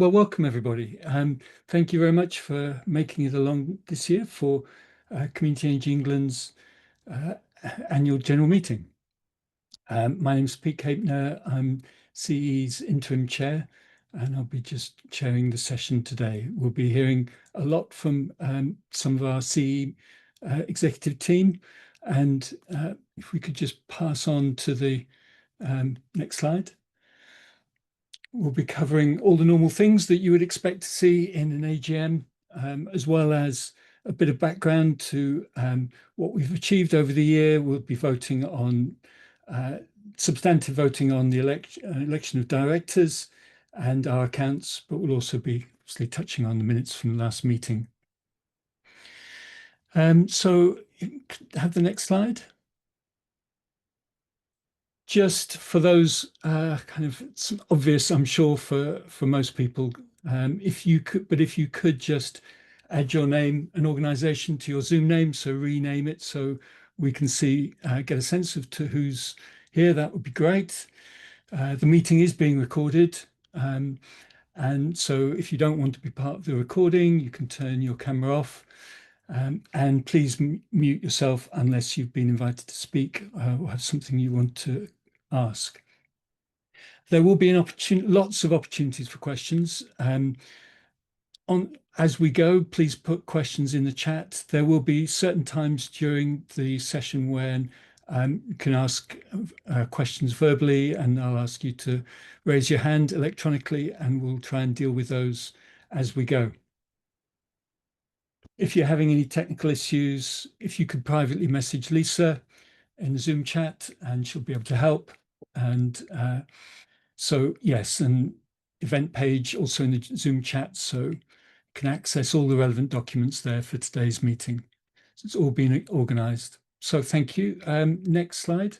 Well, welcome everybody. Thank you very much for making it along this year for Community Energy England's annual general meeting. My name is Pete Capener. I'm CE's interim chair, and I'll be just chairing the session today. We'll be hearing a lot from some of our CE executive team. And if we could just pass on to the next slide. We'll be covering all the normal things that you would expect to see in an AGM, as well as a bit of background to what we've achieved over the year. We'll be voting on substantive voting on the election of directors and our accounts, but we'll also be obviously touching on the minutes from the last meeting. So have the next slide. Just for those kind of obvious, I'm sure for most people, if you could just add your name and organisation to your Zoom name, so rename it so we can see, get a sense of to who's here, that would be great. The meeting is being recorded, and so if you don't want to be part of the recording, you can turn your camera off. And please mute yourself unless you've been invited to speak or have something you want to ask. There will be lots of opportunities for questions. As we go, please put questions in the chat. There will be certain times during the session when you can ask questions verbally, and I'll ask you to raise your hand electronically, and we'll try and deal with those as we go. If you're having any technical issues, if you could privately message Lisa in the Zoom chat and she'll be able to help. And so, yes, an event page also in the Zoom chat, so you can access all the relevant documents there for today's meeting. So it's all been organised. So thank you. Next slide.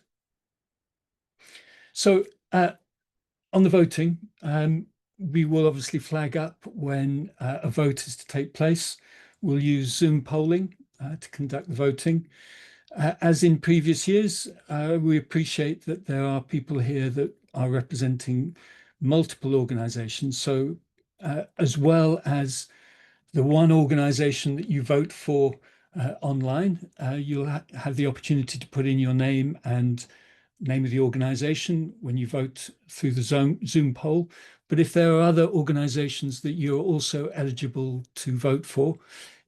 So on the voting, we will obviously flag up when a vote is to take place. We'll use Zoom polling to conduct the voting. As in previous years, we appreciate that there are people here that are representing multiple organisations. So as well as the one organisation that you vote for online, you'll have the opportunity to put in your name and name of the organisation when you vote through the Zoom poll. But if there are other organisations that you're also eligible to vote for,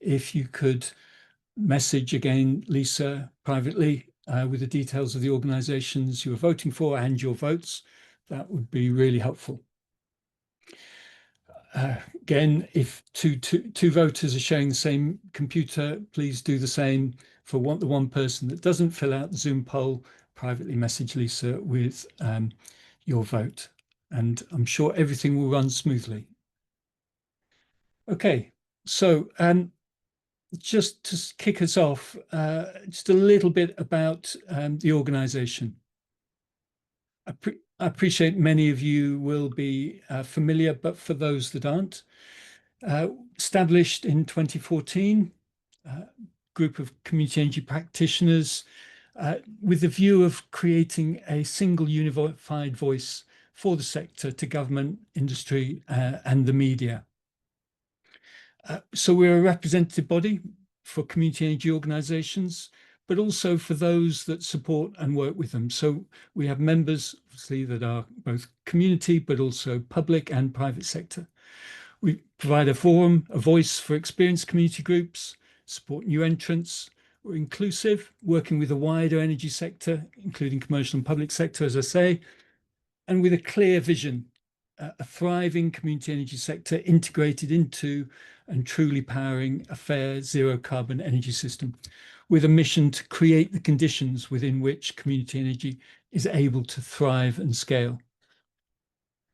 if you could message again Lisa privately with the details of the organisations you are voting for and your votes, that would be really helpful. Again, if two voters are sharing the same computer, please do the same for the one person that doesn't fill out the Zoom poll. Privately message Lisa with your vote, and I'm sure everything will run smoothly. Okay, so just to kick us off, just a little bit about the organisation. I appreciate many of you will be familiar, but for those that aren't, established in 2014, group of community energy practitioners with the view of creating a single unified voice for the sector to government, industry, and the media. So we're a representative body for community energy organisations, but also for those that support and work with them. So we have members, obviously, that are both community, but also public and private sector. We provide a forum, a voice for experienced community groups, support new entrants. We're inclusive, working with a wider energy sector, including commercial and public sector, as I say, and with a clear vision, a thriving community energy sector integrated into and truly powering a fair zero carbon energy system, with a mission to create the conditions within which community energy is able to thrive and scale.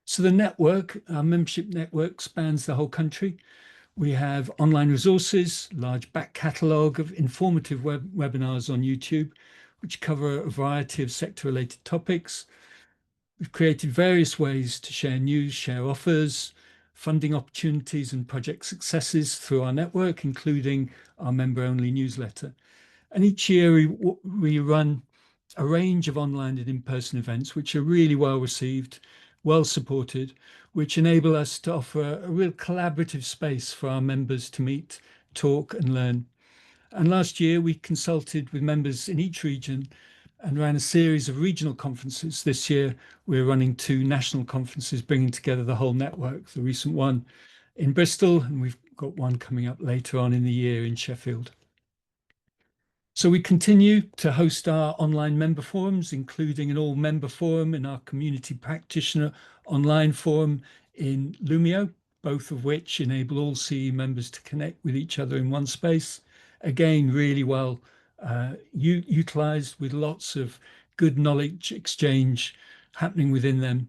So the network, our membership network, spans the whole country. We have online resources, large back catalogue of informative webinars on YouTube, which cover a variety of sector-related topics. We've created various ways to share news, share offers, funding opportunities and project successes through our network, including our member-only newsletter. And each year we run a range of online and in-person events, which are really well received, well supported, which enable us to offer a real collaborative space for our members to meet, talk and learn. And last year we consulted with members in each region and ran a series of regional conferences. This year we're running 2 national conferences, bringing together the whole network, the recent one in Bristol, and we've got one coming up later on in the year in Sheffield. So we continue to host our online member forums, including an all member forum and our community practitioner online forum in Lumio, both of which enable all CE members to connect with each other in one space. Again, really well utilized, with lots of good knowledge exchange happening within them.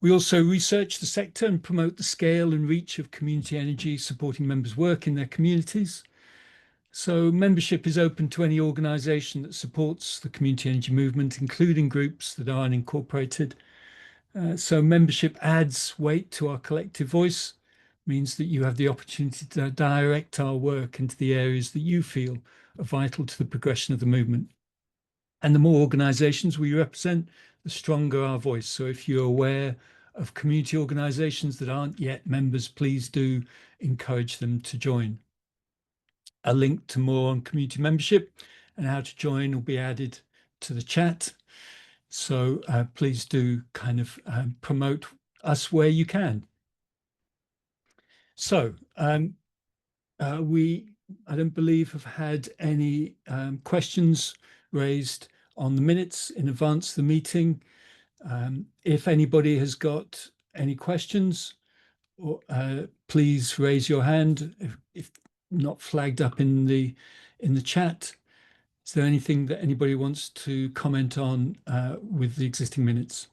We also research the sector and promote the scale and reach of community energy, supporting members' work in their communities. So membership is open to any organisation that supports the community energy movement, including groups that are unincorporated. So membership adds weight to our collective voice, means that you have the opportunity to direct our work into the areas that you feel are vital to the progression of the movement. And the more organisations we represent, the stronger our voice. So if you're aware of community organisations that aren't yet members, please do encourage them to join. A link to more on community membership and how to join will be added to the chat. So please do kind of promote us where you can. So I don't believe have had any questions raised on the minutes in advance of the meeting. If anybody has got any questions, please raise your hand if not flagged up in the chat. Is there anything that anybody wants to comment on with the existing minutes?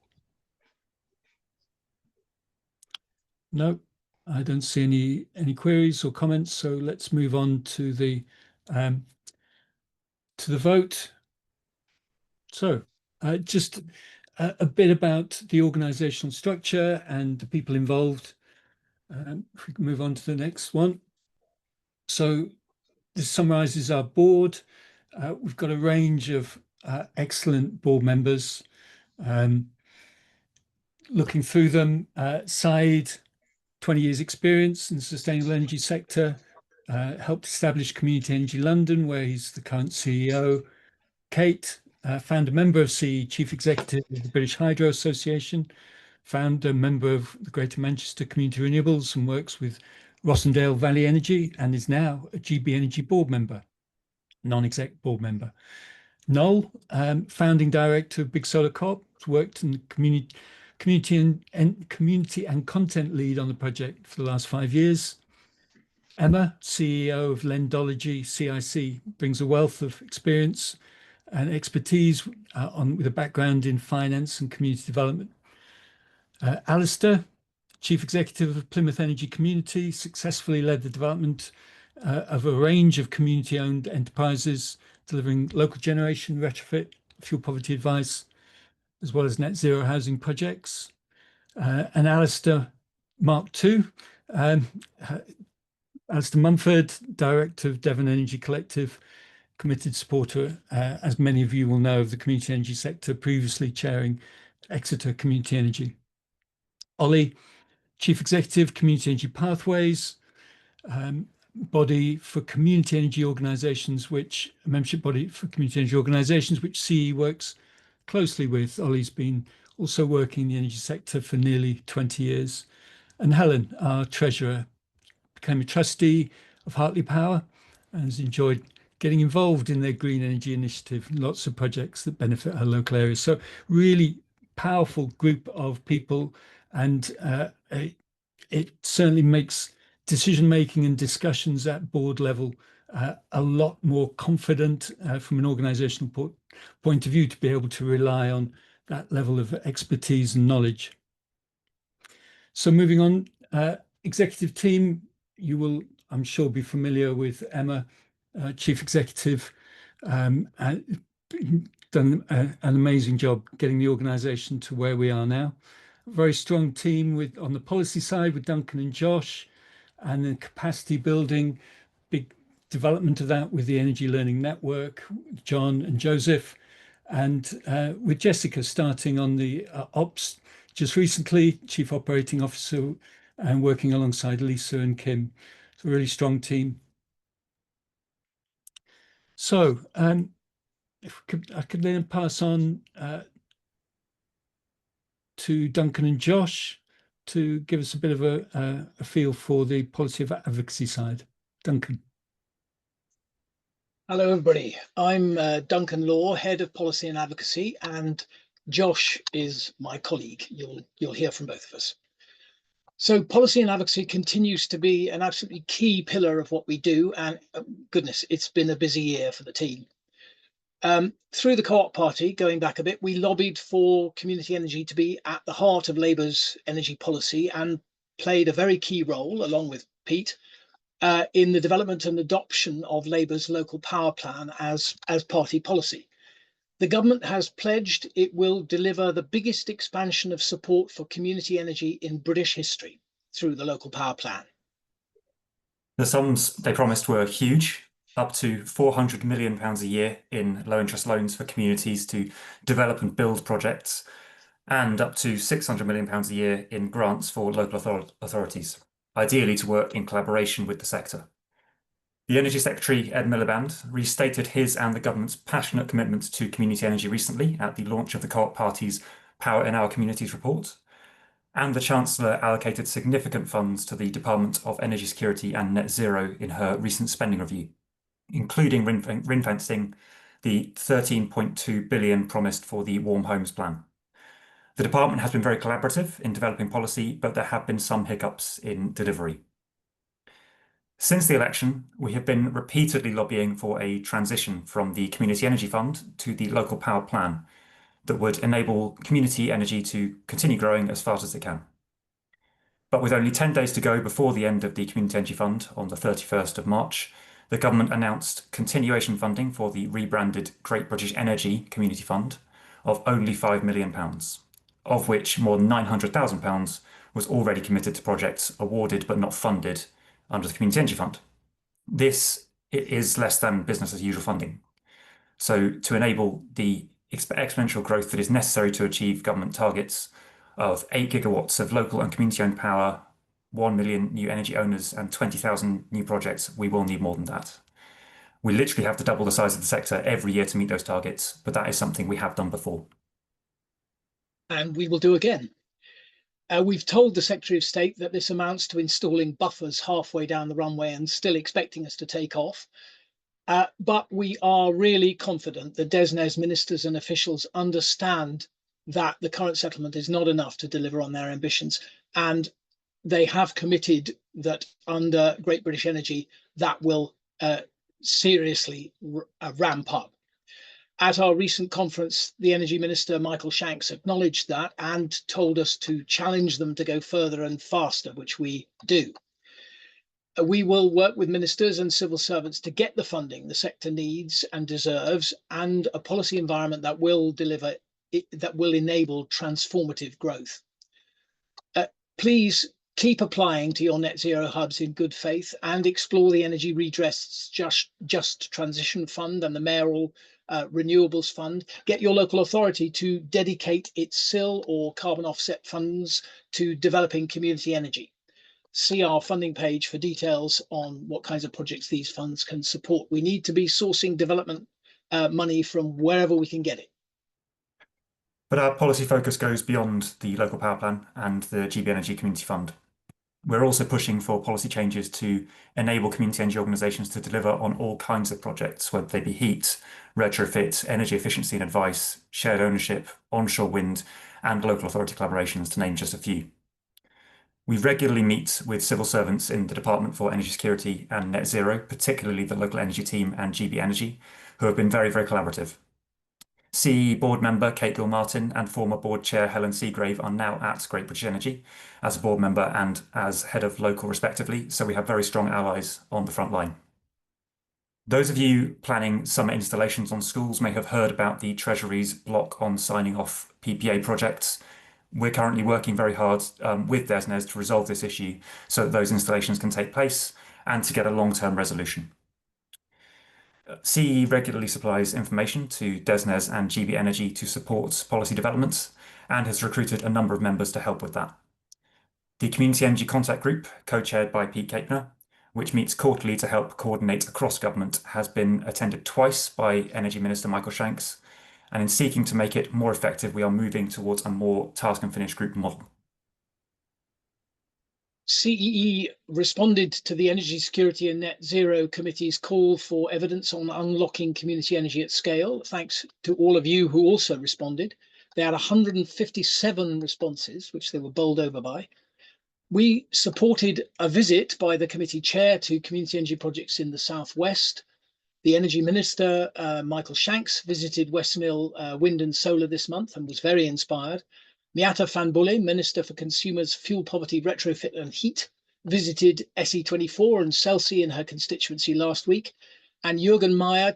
No, I don't see any queries or comments. So let's move on to the vote. So just a bit about the organizational structure and the people involved. If we can move on to the next one. So this summarizes our board. We've got a range of excellent board members. Looking through them, Saeed, 20 years experience in the sustainable energy sector, helped establish Community Energy London, where he's the current CEO. Kate, founder member of CE, chief executive of the British Hydro Association, founder member of the Greater Manchester Community Renewables, and works with Rossendale Valley Energy, and is now a GB Energy board member, non-exec board member. Noel, founding director of Big Solar Corp, worked in the community and content lead on the project for the last 5 years. Emma, CEO of Lendology CIC, brings a wealth of experience and expertise with a background in finance and community development. Alistair, Chief Executive of Plymouth Energy Community, successfully led the development of a range of community-owned enterprises, delivering local generation, retrofit, fuel poverty advice, as well as net zero housing projects. And Alistair, Mark II, Alistair Mumford, Director of Devon Energy Collective, committed supporter, as many of you will know, of the community energy sector, previously chairing Exeter Community Energy. Ollie, Chief Executive, Community Energy Pathways, body for community energy organisations, membership body for community energy organisations, which CE works closely with. Ollie's been also working in the energy sector for nearly 20 years. And Helen, our treasurer, became a trustee of Hartley Power and has enjoyed getting involved in their green energy initiative, lots of projects that benefit her local areas. So really powerful group of people, and it certainly makes decision-making and discussions at board level a lot more confident from an organizational point of view, to be able to rely on that level of expertise and knowledge. So moving on, executive team, you will, I'm sure, be familiar with Emma, Chief Executive, and done an amazing job getting the organization to where we are now. A very strong team on the policy side with Duncan and Josh, and the capacity building, big development of that with the Energy Learning Network, John and Joseph, and with Jessica starting on the ops just recently, Chief Operating Officer, and working alongside Lisa and Kim. It's a really strong team. So if I could then pass on to Duncan and Josh to give us a bit of a feel for the policy of advocacy side. Duncan. Hello, everybody. I'm Duncan Law, Head of Policy and Advocacy, and Josh is my colleague. You'll hear from both of us. So policy and advocacy continues to be an absolutely key pillar of what we do, and goodness, it's been a busy year for the team. Through the Co-op Party, going back a bit, we lobbied for community energy to be at the heart of Labour's energy policy and played a very key role, along with Pete, in the development and adoption of Labour's local power plan as party policy. The government has pledged it will deliver the biggest expansion of support for community energy in British history through the local power plan. The sums they promised were huge, up to £400 million a year in low interest loans for communities to develop and build projects, and up to £600 million a year in grants for local authorities, ideally to work in collaboration with the sector. The Energy Secretary, Ed Miliband, restated his and the government's passionate commitment to community energy recently at the launch of the Co-op Party's Power in Our Communities report, and the Chancellor allocated significant funds to the Department of Energy Security and Net Zero in her recent spending review, including ring-fencing the £13.2 billion promised for the Warm Homes Plan. The department has been very collaborative in developing policy, but there have been some hiccups in delivery. Since the election, we have been repeatedly lobbying for a transition from the Community Energy Fund to the Local Power Plan that would enable community energy to continue growing as fast as it can. But with only 10 days to go before the end of the Community Energy Fund on the 31st of March, the government announced continuation funding for the rebranded Great British Energy Community Fund of only £5 million, of which more than £900,000 was already committed to projects awarded but not funded under the Community Energy Fund. This is less than business as usual funding. So to enable the exponential growth that is necessary to achieve government targets of 8 gigawatts of local and community-owned power, 1 million new energy owners and 20,000 new projects, we will need more than that. We literally have to double the size of the sector every year to meet those targets, but that is something we have done before. And we will do again. We've told the Secretary of State that this amounts to installing buffers halfway down the runway and still expecting us to take off. But we are really confident that DESNZ ministers and officials understand that the current settlement is not enough to deliver on their ambitions. And they have committed that under Great British Energy, that will seriously ramp up. At our recent conference, the Energy Minister, Michael Shanks, acknowledged that and told us to challenge them to go further and faster, which we do. We will work with ministers and civil servants to get the funding the sector needs and deserves, and a policy environment that will deliver, that will enable transformative growth. Please keep applying to your net zero hubs in good faith and explore the Energy Redress Just Transition Fund and the Mayoral Renewables Fund. Get your local authority to dedicate its SIL or carbon offset funds to developing community energy. See our funding page for details on what kinds of projects these funds can support. We need to be sourcing development money from wherever we can get it. But our policy focus goes beyond the local power plan and the GB Energy Community Fund. We're also pushing for policy changes to enable community energy organisations to deliver on all kinds of projects, whether they be heat, retrofit, energy efficiency and advice, shared ownership, onshore wind, and local authority collaborations, to name just a few. We regularly meet with civil servants in the Department for Energy Security and Net Zero, particularly the local energy team and GB Energy, who have been very, very collaborative. CE board member Kate Gill-Martin and former board chair Helen Seagrave are now at Great British Energy as a board member and as head of local respectively, so we have very strong allies on the front line. Those of you planning summer installations on schools may have heard about the Treasury's block on signing off PPA projects. We're currently working very hard with DESNZ to resolve this issue so that those installations can take place and to get a long-term resolution. CEE regularly supplies information to DESNZ and GB Energy to support policy developments and has recruited a number of members to help with that. The Community Energy Contact Group, co-chaired by Pete Kapner, which meets quarterly to help coordinate across government, has been attended twice by Energy Minister Michael Shanks, and in seeking to make it more effective, we are moving towards a more task and finish group model. CEE responded to the Energy Security and Net Zero Committee's call for evidence on unlocking community energy at scale. Thanks to all of you who also responded. They had 157 responses, which they were bowled over by. We supported a visit by the committee chair to community energy projects in the Southwest. The Energy Minister, Michael Shanks, visited Westmill Wind and Solar this month and was very inspired. Miata Fanbule, Minister for Consumers, Fuel Poverty, Retrofit and Heat, visited SE24 and Celsey in her constituency last week. And Jürgen Meyer,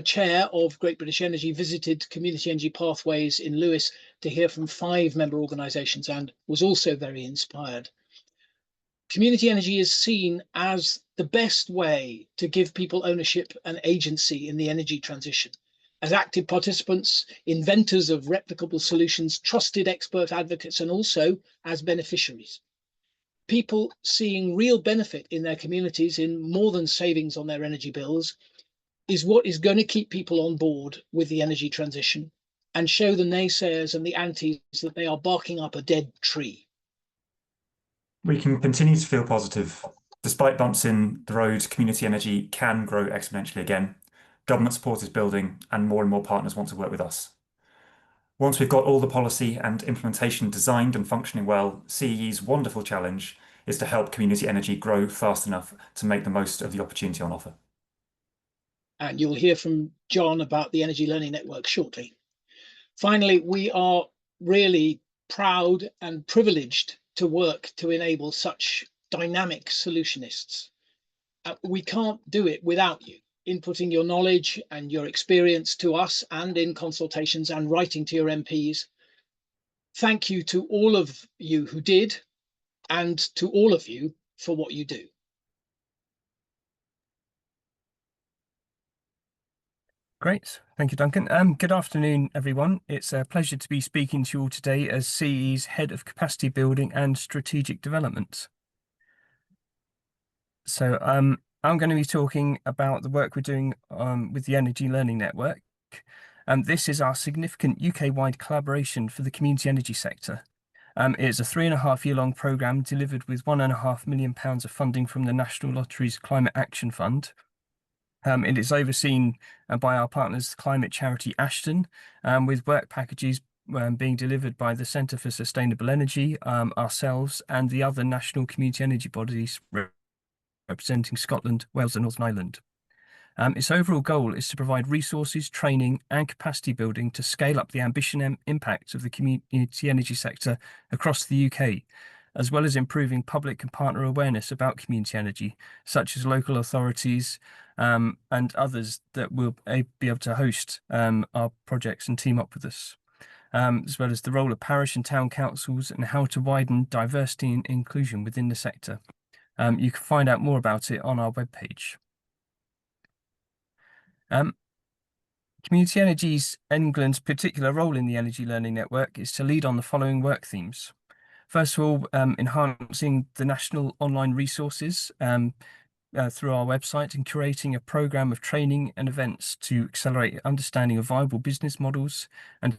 Chair of Great British Energy, visited Community Energy Pathways in Lewes to hear from 5 member organisations and was also very inspired. Community energy is seen as the best way to give people ownership and agency in the energy transition. As active participants, inventors of replicable solutions, trusted expert advocates, and also as beneficiaries. People seeing real benefit in their communities in more than savings on their energy bills is what is going to keep people on board with the energy transition and show the naysayers and the antis that they are barking up a dead tree. We can continue to feel positive. Despite bumps in the road, community energy can grow exponentially again. Government support is building and more partners want to work with us. Once we've got all the policy and implementation designed and functioning well, CEE's wonderful challenge is to help community energy grow fast enough to make the most of the opportunity on offer. And you'll hear from John about the Energy Learning Network shortly. Finally, we are really proud and privileged to work to enable such dynamic solutionists. We can't do it without you inputting your knowledge and your experience to us and in consultations and writing to your MPs. Thank you to all of you who did and to all of you for what you do. Great. Thank you, Duncan. Good afternoon, everyone. It's a pleasure to be speaking to you all today as CEE's Head of Capacity Building and Strategic Development. So I'm going to be talking about the work we're doing with the Energy Learning Network. This is our significant UK-wide collaboration for the community energy sector. It's a 3.5-year-long programme delivered with £1.5 million of funding from the National Lottery's Climate Action Fund. It is overseen by our partners, climate charity Ashton, with work packages being delivered by the Centre for Sustainable Energy, ourselves, and the other national community energy bodies representing Scotland, Wales and Northern Ireland. Its overall goal is to provide resources, training and capacity building to scale up the ambition and impact of the community energy sector across the UK, as well as improving public and partner awareness about community energy, such as local authorities and others that will be able to host our projects and team up with us, as well as the role of parish and town councils and how to widen diversity and inclusion within the sector. You can find out more about it on our webpage. Community England's particular role in the Energy Learning Network is to lead on the following work themes. First of all, enhancing the national online resources through our website and curating a programme of training and events to accelerate understanding of viable business models and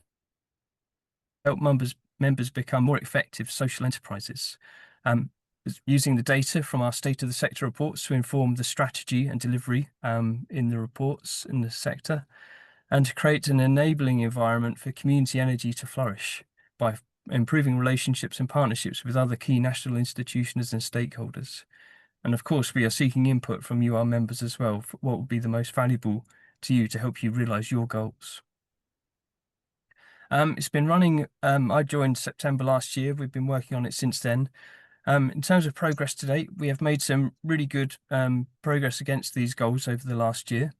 help members become more effective social enterprises. Using the data from our State of the Sector reports to inform the strategy and delivery in the reports in the sector, and to create an enabling environment for community energy to flourish by improving relationships and partnerships with other key national institutions and stakeholders. And of course, we are seeking input from you, our members, as well, for what would be the most valuable to you to help you realise your goals. It's been running, I joined September last year. We've been working on it since then. In terms of progress to date, we have made some really good progress against these goals over the last year.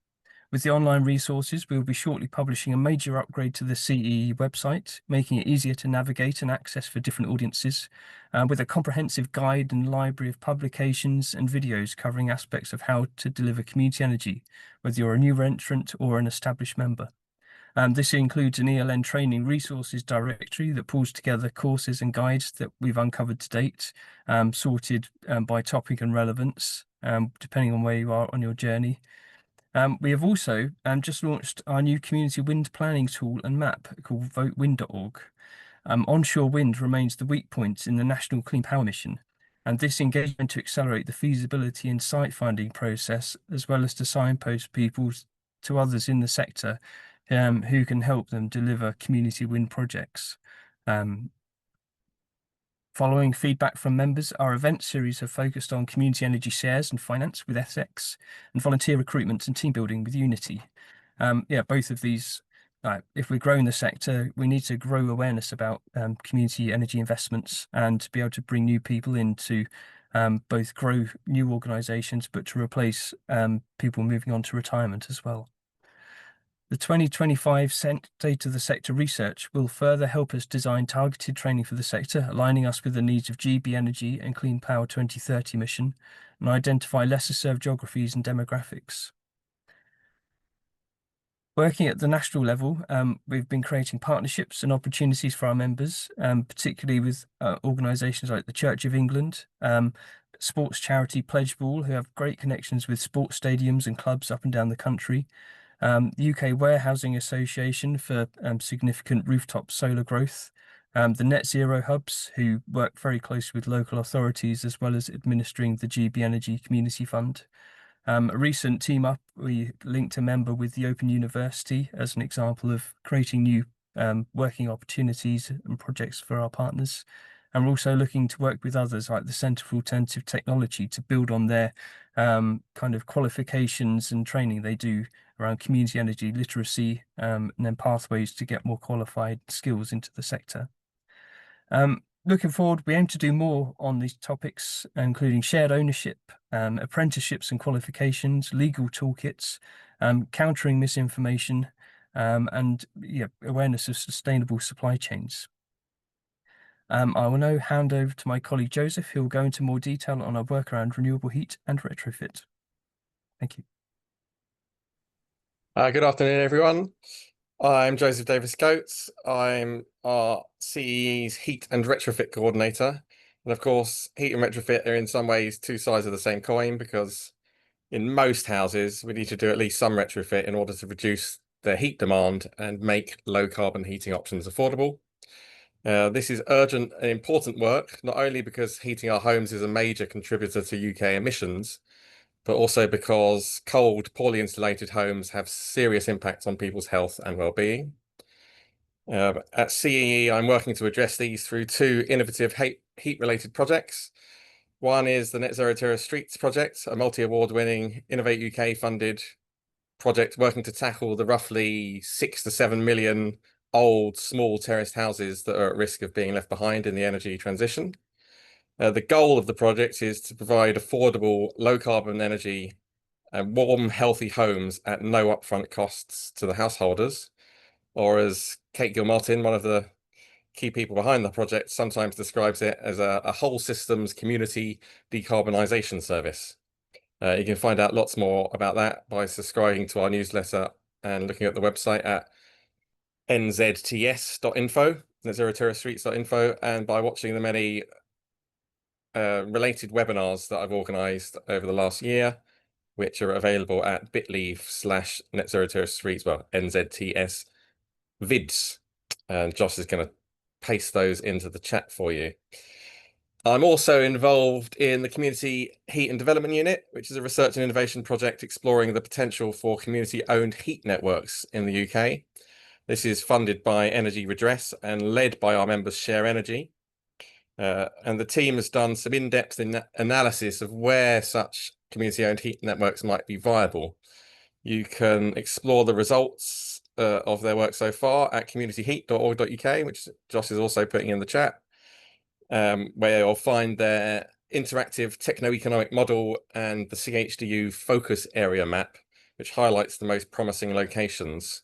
With the online resources, we will be shortly publishing a major upgrade to the CEE website, making it easier to navigate and access for different audiences, with a comprehensive guide and library of publications and videos covering aspects of how to deliver community energy, whether you're a new entrant or an established member. This includes an ELN training resources directory that pulls together courses and guides that we've uncovered to date, sorted by topic and relevance, depending on where you are on your journey. We have also just launched our new community wind planning tool and map called votewind.org. Onshore wind remains the weak point in the National Clean Power Mission, and this engagement to accelerate the feasibility and site finding process, as well as to signpost people to others in the sector who can help them deliver community wind projects. Following feedback from members, our event series have focused on community energy shares and finance with Essex, and volunteer recruitment and team building with Unity. Both of these, if we're growing the sector, we need to grow awareness about community energy investments and to be able to bring new people in to both grow new organisations, but to replace people moving on to retirement as well. The 2025 State of the Sector research will further help us design targeted training for the sector, aligning us with the needs of GB Energy and Clean Power 2030 mission, and identify lesser served geographies and demographics. Working at the national level, we've been creating partnerships and opportunities for our members, particularly with organisations like the Church of England, sports charity Pledge Ball, who have great connections with sports stadiums and clubs up and down the country, the UK Warehousing Association for significant rooftop solar growth, the Net Zero Hubs, who work very closely with local authorities as well as administering the GB Energy Community Fund. A recent team up, we linked a member with the Open University as an example of creating new working opportunities and projects for our partners. And we're also looking to work with others like the Centre for Alternative Technology to build on their kind of qualifications and training they do around community energy literacy, and then pathways to get more qualified skills into the sector. Looking forward, we aim to do more on these topics, including shared ownership, apprenticeships and qualifications, legal toolkits, countering misinformation, and awareness of sustainable supply chains. I will now hand over to my colleague Joseph, who will go into more detail on our work around renewable heat and retrofit. Thank you. Good afternoon, everyone. I'm Joseph Davis-Coates. I'm our CEE's Heat and Retrofit Coordinator. And of course, heat and retrofit are in some ways two sides of the same coin, because in most houses, we need to do at least some retrofit in order to reduce their heat demand and make low carbon heating options affordable. This is urgent and important work, not only because heating our homes is a major contributor to UK emissions, but also because cold, poorly insulated homes have serious impacts on people's health and well-being. At CEE, I'm working to address these through two innovative heat-related projects. One is the Net Zero Terrace Streets project, a multi-award-winning Innovate UK funded project working to tackle the roughly 6 to 7 million old, small terraced houses that are at risk of being left behind in the energy transition. The goal of the project is to provide affordable, low-carbon energy and warm, healthy homes at no upfront costs to the householders, or as Kate Gilmartin, one of the key people behind the project, sometimes describes it as a whole systems community decarbonisation service. You can find out lots more about that by subscribing to our newsletter and looking at the website at nzts.info, netzeroterracestreets.info, and by watching the many related webinars that I've organised over the last year, which are available at bit.ly/netzeroterracestreets, well, NZTS vids. And Josh is going to paste those into the chat for you. I'm also involved in the Community Heat and Development Unit, which is a research and innovation project exploring the potential for community-owned heat networks in the UK. This is funded by Energy Redress and led by our members Share Energy. And the team has done some in-depth analysis of where such community-owned heat networks might be viable. You can explore the results of their work so far at communityheat.org.uk, which Josh is also putting in the chat, where you'll find their interactive techno-economic model and the CHDU focus area map, which highlights the most promising locations.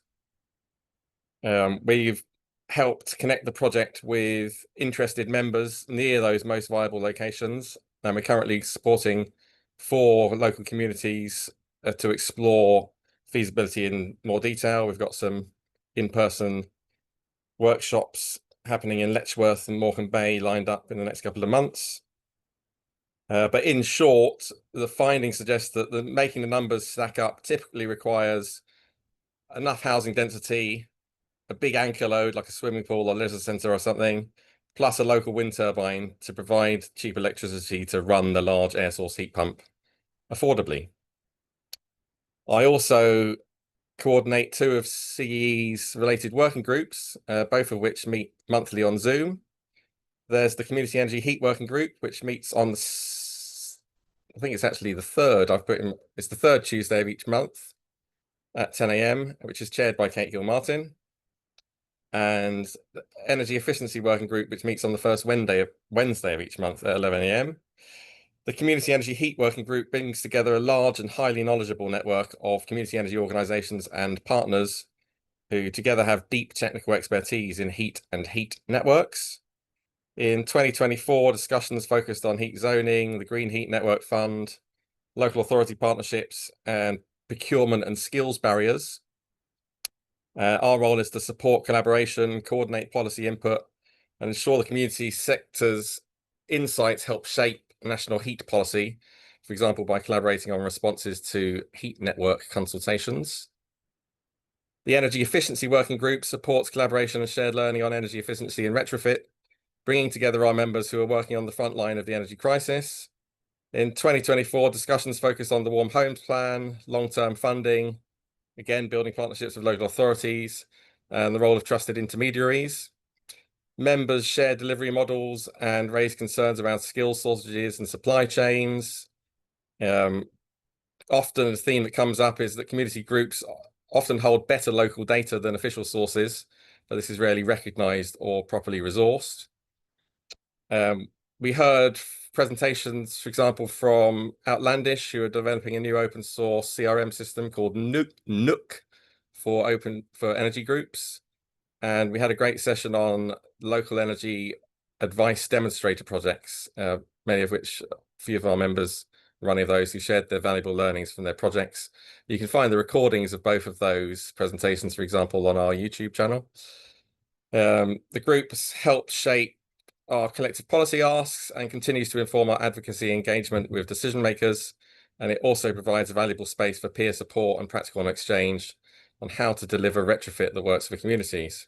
We've helped connect the project with interested members near those most viable locations, and we're currently supporting 4 local communities to explore feasibility in more detail. We've got some in-person workshops happening in Letchworth and Morecambe Bay lined up in the next couple of months. But in short, the findings suggest that making the numbers stack up typically requires enough housing density, a big anchor load like a swimming pool or leisure centre or something, plus a local wind turbine to provide cheap electricity to run the large air source heat pump affordably. I also coordinate 2 of CEE's related working groups, both of which meet monthly on Zoom. There's the Community Energy Heat Working Group, which meets on, I think it's actually the 3rd. It's the 3rd Tuesday of each month at 10 AM, which is chaired by Kate Hill-Martin. And the Energy Efficiency Working Group, which meets on the 1st Wednesday of each month at 11 AM. The Community Energy Heat Working Group brings together a large and highly knowledgeable network of community energy organisations and partners who together have deep technical expertise in heat and heat networks. In 2024, discussions focused on heat zoning, the Green Heat Network Fund, local authority partnerships, and procurement and skills barriers. Our role is to support collaboration, coordinate policy input, and ensure the community sector's insights help shape national heat policy, for example, by collaborating on responses to heat network consultations. The Energy Efficiency Working Group supports collaboration and shared learning on energy efficiency and retrofit, bringing together our members who are working on the front line of the energy crisis. In 2024, discussions focused on the Warm Homes Plan, long-term funding, again, building partnerships with local authorities, and the role of trusted intermediaries. Members share delivery models and raise concerns around skills shortages and supply chains. Often the theme that comes up is that community groups often hold better local data than official sources, but this is rarely recognised or properly resourced. We heard presentations, for example, from Outlandish, who are developing a new open source CRM system called Nook for energy groups. And we had a great session on local energy advice demonstrator projects, many of which a few of our members running of those who shared their valuable learnings from their projects. You can find the recordings of both of those presentations, for example, on our YouTube channel. The groups help shape our collective policy asks and continues to inform our advocacy engagement with decision makers. And it also provides a valuable space for peer support and practical exchange on how to deliver retrofit that works for communities.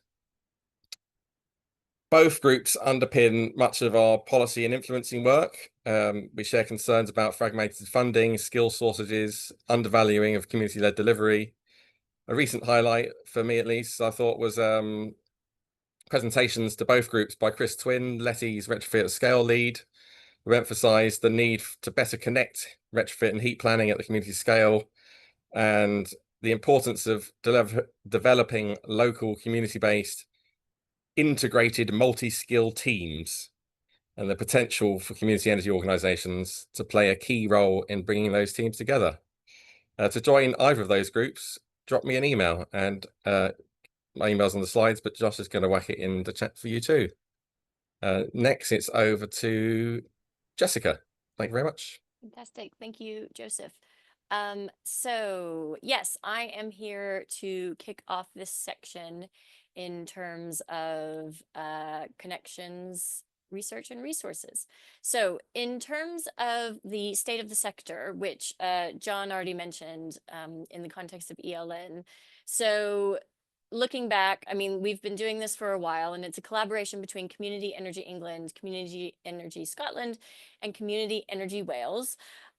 Both groups underpin much of our policy and influencing work. We share concerns about fragmented funding, skill shortages, undervaluing of community-led delivery. A recent highlight, for me at least, I thought was presentations to both groups by Chris Twin, Letty's Retrofit at Scale lead, who emphasised the need to better connect retrofit and heat planning at the community scale, and the importance of developing local community-based integrated multi-skill teams, and the potential for community energy organisations to play a key role in bringing those teams together. To join either of those groups, drop me an email, and my email's on the slides, but Josh is going to whack it in the chat for you too. Next, it's over to Jessica. Thank you very much. Fantastic. Thank you, Joseph. So yes, I am here to kick off this section in terms of connections, research, and resources. So in terms of the state of the sector, which John already mentioned in the context of ELN. So looking back, I mean, we've been doing this for a while, and it's a collaboration between Community Energy England, Community Energy Scotland, and Community Energy Wales.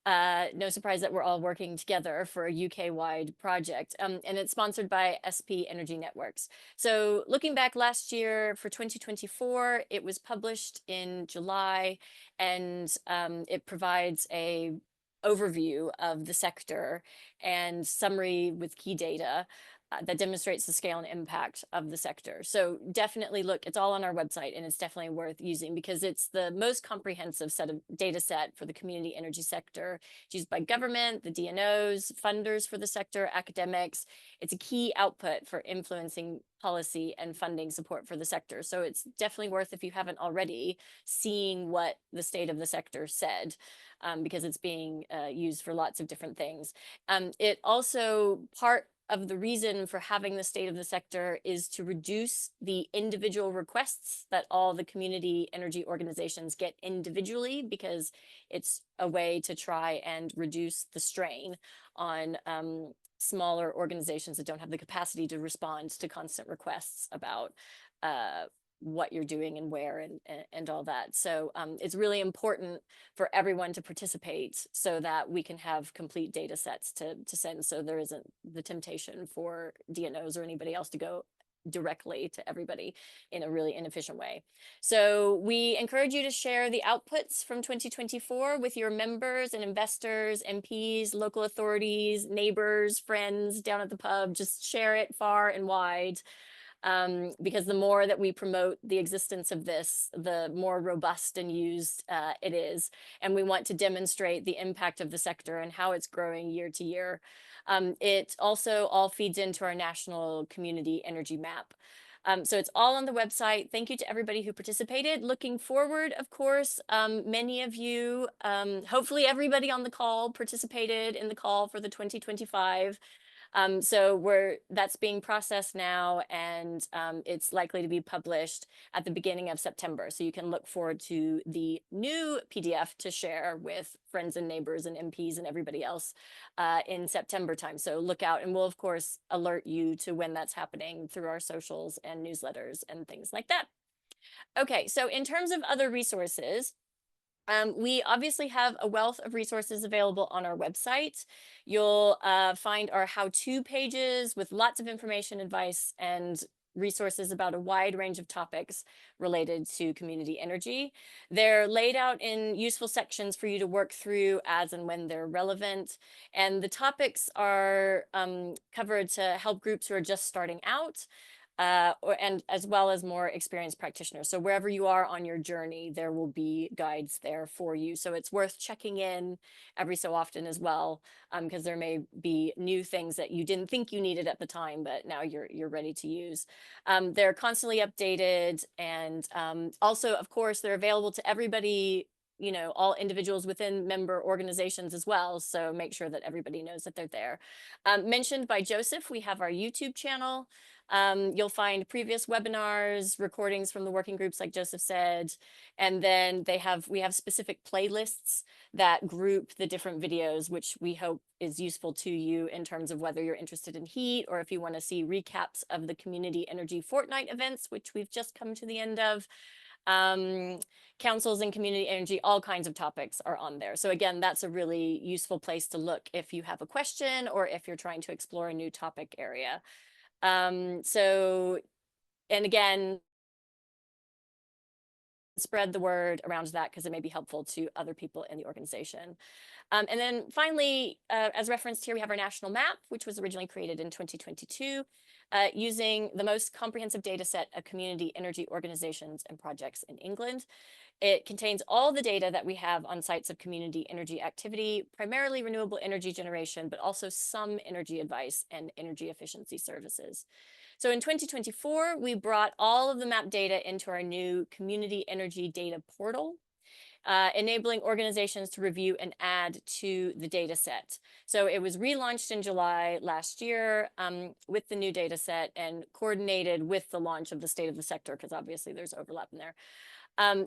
No surprise that we're all working together for a UK-wide project, and it's sponsored by SP Energy Networks. So looking back last year for 2024, it was published in July, and it provides a overview of the sector and summary with key data. that demonstrates the scale and impact of the sector. So definitely look, it's all on our website, and it's definitely worth using because it's the most comprehensive set of data set for the community energy sector. It's used by government, the DNOs, funders for the sector, academics. It's a key output for influencing policy and funding support for the sector. So it's definitely worth, if you haven't already, seeing what the state of the sector said, because it's being used for lots of different things. It also, part of the reason for having the state of the sector is to reduce the individual requests that all the community energy organizations get individually, because it's a way to try and reduce the strain on smaller organizations that don't have the capacity to respond to constant requests about what you're doing and where and all that. So it's really important for everyone to participate so that we can have complete data sets to send, so there isn't the temptation for DNOs or anybody else to go directly to everybody in a really inefficient way. So we encourage you to share the outputs from 2024 with your members and investors, MPs, local authorities, neighbors, friends down at the pub. Just share it far and wide. Because the more that we promote the existence of this, the more robust and used it is. And we want to demonstrate the impact of the sector and how it's growing year to year. It also all feeds into our national community energy map. So it's all on the website. Thank you to everybody who participated. Looking forward, of course, many of you, hopefully everybody on the call participated in the call for the 2025. So that's being processed now, and it's likely to be published at the beginning of September. So you can look forward to the new PDF to share with friends and neighbors and MPs and everybody else in September time. So look out, and we'll of course alert you to when that's happening through our socials and newsletters and things like that. Okay, so in terms of other resources, we obviously have a wealth of resources available on our website. You'll find our how-to pages with lots of information, advice, and resources about a wide range of topics related to community energy. They're laid out in useful sections for you to work through as and when they're relevant. And the topics are covered to help groups who are just starting out, and as well as more experienced practitioners. So wherever you are on your journey, there will be guides there for you. So it's worth checking in every so often as well, because there may be new things that you didn't think you needed at the time, but now you're ready to use. They're constantly updated, and also, of course, they're available to everybody, you know, all individuals within member organizations as well. So make sure that everybody knows that they're there. Mentioned by Joseph, we have our YouTube channel. You'll find previous webinars, recordings from the working groups, like Joseph said, and then we have specific playlists that group the different videos, which we hope is useful to you in terms of whether you're interested in heat or if you want to see recaps of the Community Energy Fortnight events, which we've just come to the end of. Councils and community energy, all kinds of topics are on there. So again, that's a really useful place to look if you have a question or if you're trying to explore a new topic area. So, and again, spread the word around that because it may be helpful to other people in the organization. And then finally, as referenced here, we have our national map, which was originally created in 2022, using the most comprehensive data set of community energy organizations and projects in England. It contains all the data that we have on sites of community energy activity, primarily renewable energy generation, but also some energy advice and energy efficiency services. So in 2024, we brought all of the map data into our new community energy data portal, enabling organizations to review and add to the data set. So it was relaunched in July last year with the new data set and coordinated with the launch of the state of the sector, because obviously there's overlap in there.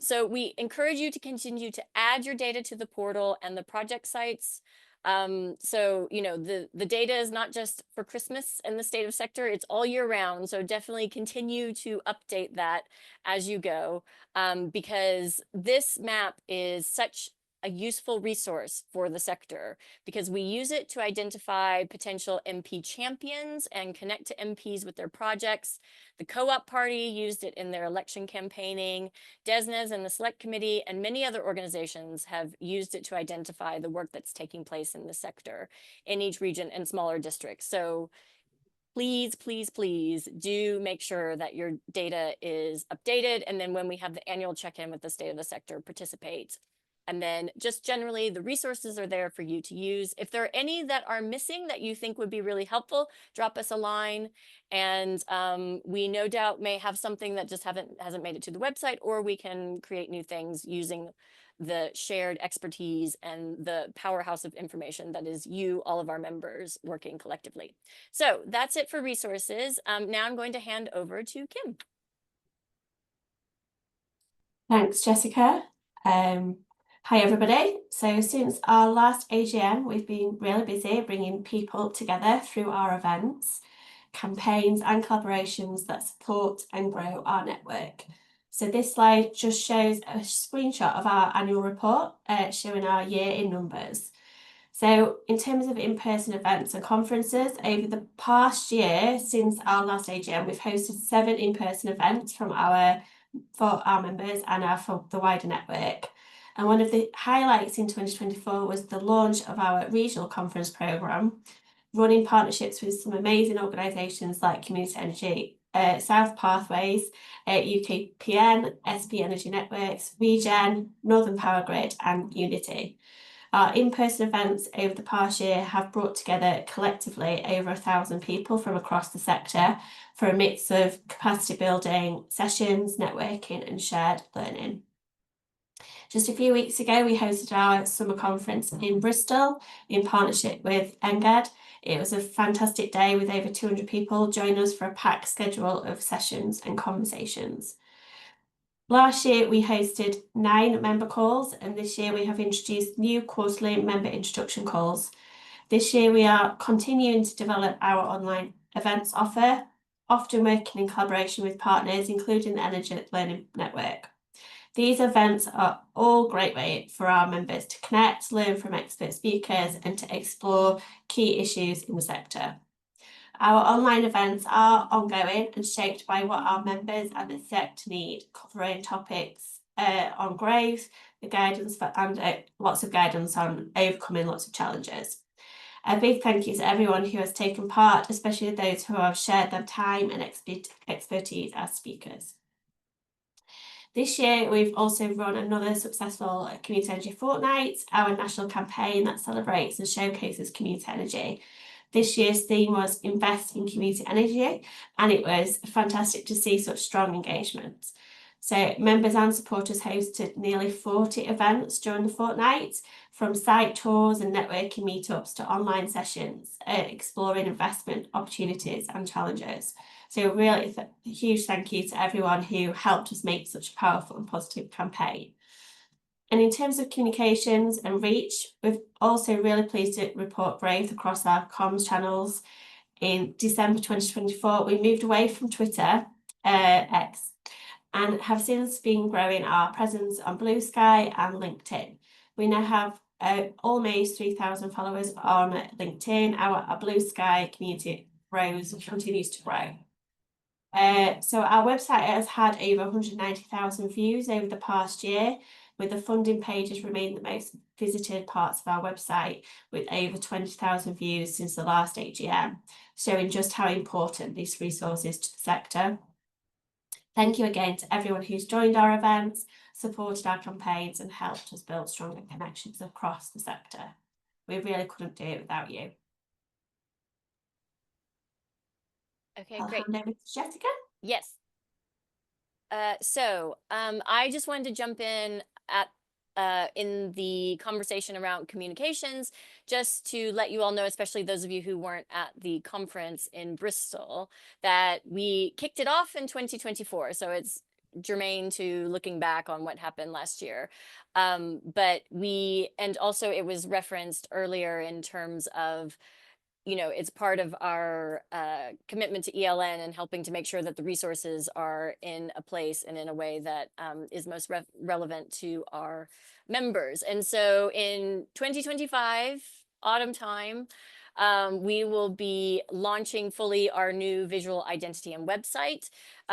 So we encourage you to continue to add your data to the portal and the project sites. So, you know, the data is not just for Christmas and the state of sector, it's all year round. So definitely continue to update that as you go, because this map is such a useful resource for the sector, because we use it to identify potential MP champions and connect to MPs with their projects. The Co-op Party used it in their election campaigning. DESNZ and the Select Committee and many other organizations have used it to identify the work that's taking place in the sector in each region and smaller districts. So please, please, please do make sure that your data is updated. And then when we have the annual check-in with the state of the sector, participate. And then just generally, the resources are there for you to use. If there are any that are missing that you think would be really helpful, drop us a line. And we no doubt may have something that just hasn't made it to the website, or we can create new things using the shared expertise and the powerhouse of information that is you, all of our members working collectively. So that's it for resources. Now I'm going to hand over to Kim. Thanks, Jessica. Hi, everybody. So since our last AGM, we've been really busy bringing people together through our events, campaigns and collaborations that support and grow our network. So this slide just shows a screenshot of our annual report showing our year in numbers. So in terms of in-person events and conferences, over the past year, since our last AGM, we've hosted 7 in-person events for our members and for the wider network. And one of the highlights in 2024 was the launch of our regional conference programme, running partnerships with some amazing organisations like Community Energy, South Pathways, UKPN, SP Energy Networks, Regen, Northern Power Grid and Unity. Our in-person events over the past year have brought together collectively over 1,000 people from across the sector for a mix of capacity building, sessions, networking and shared learning. Just a few weeks ago, we hosted our summer conference in Bristol in partnership with NGAD. It was a fantastic day with over 200 people joining us for a packed schedule of sessions and conversations. Last year, we hosted 9 member calls, and this year we have introduced new quarterly member introduction calls. This year, we are continuing to develop our online events offer, often working in collaboration with partners, including the Energy Learning Network. These events are all a great way for our members to connect, learn from expert speakers and to explore key issues in the sector. Our online events are ongoing and shaped by what our members and the sector need, covering topics on growth, the guidance and lots of guidance on overcoming lots of challenges. A big thank you to everyone who has taken part, especially those who have shared their time and expertise as speakers. This year, we've also run another successful Community Energy Fortnight, our national campaign that celebrates and showcases community energy. This year's theme was Invest in Community Energy, and it was fantastic to see such strong engagement. So members and supporters hosted nearly 40 events during the fortnight, from site tours and networking meetups to online sessions, exploring investment opportunities and challenges. So really a huge thank you to everyone who helped us make such a powerful and positive campaign. And in terms of communications and reach, we're also really pleased to report growth across our comms channels. In December 2024, we moved away from Twitter, X, and have since been growing our presence on Blue Sky and LinkedIn. We now have almost 3,000 followers on LinkedIn. Our Blue Sky community continues to grow. So our website has had over 190,000 views over the past year, with the funding pages remain the most visited parts of our website, with over 20,000 views since the last AGM, showing just how important this resource is to the sector. Thank you again to everyone who's joined our events, supported our campaigns and helped us build stronger connections across the sector. We really couldn't do it without you. Okay, I'll great. hand over to Jessica. Yes. So I just wanted to jump in in the conversation around communications, just to let you all know, especially those of you who weren't at the conference in Bristol, that we kicked it off in 2024. So it's germane to looking back on what happened last year. And also it was referenced earlier in terms of, you know, it's part of our commitment to ELN and helping to make sure that the resources are in a place and in a way that is most relevant to our members. And so in 2025, autumn time, we will be launching fully our new visual identity and website.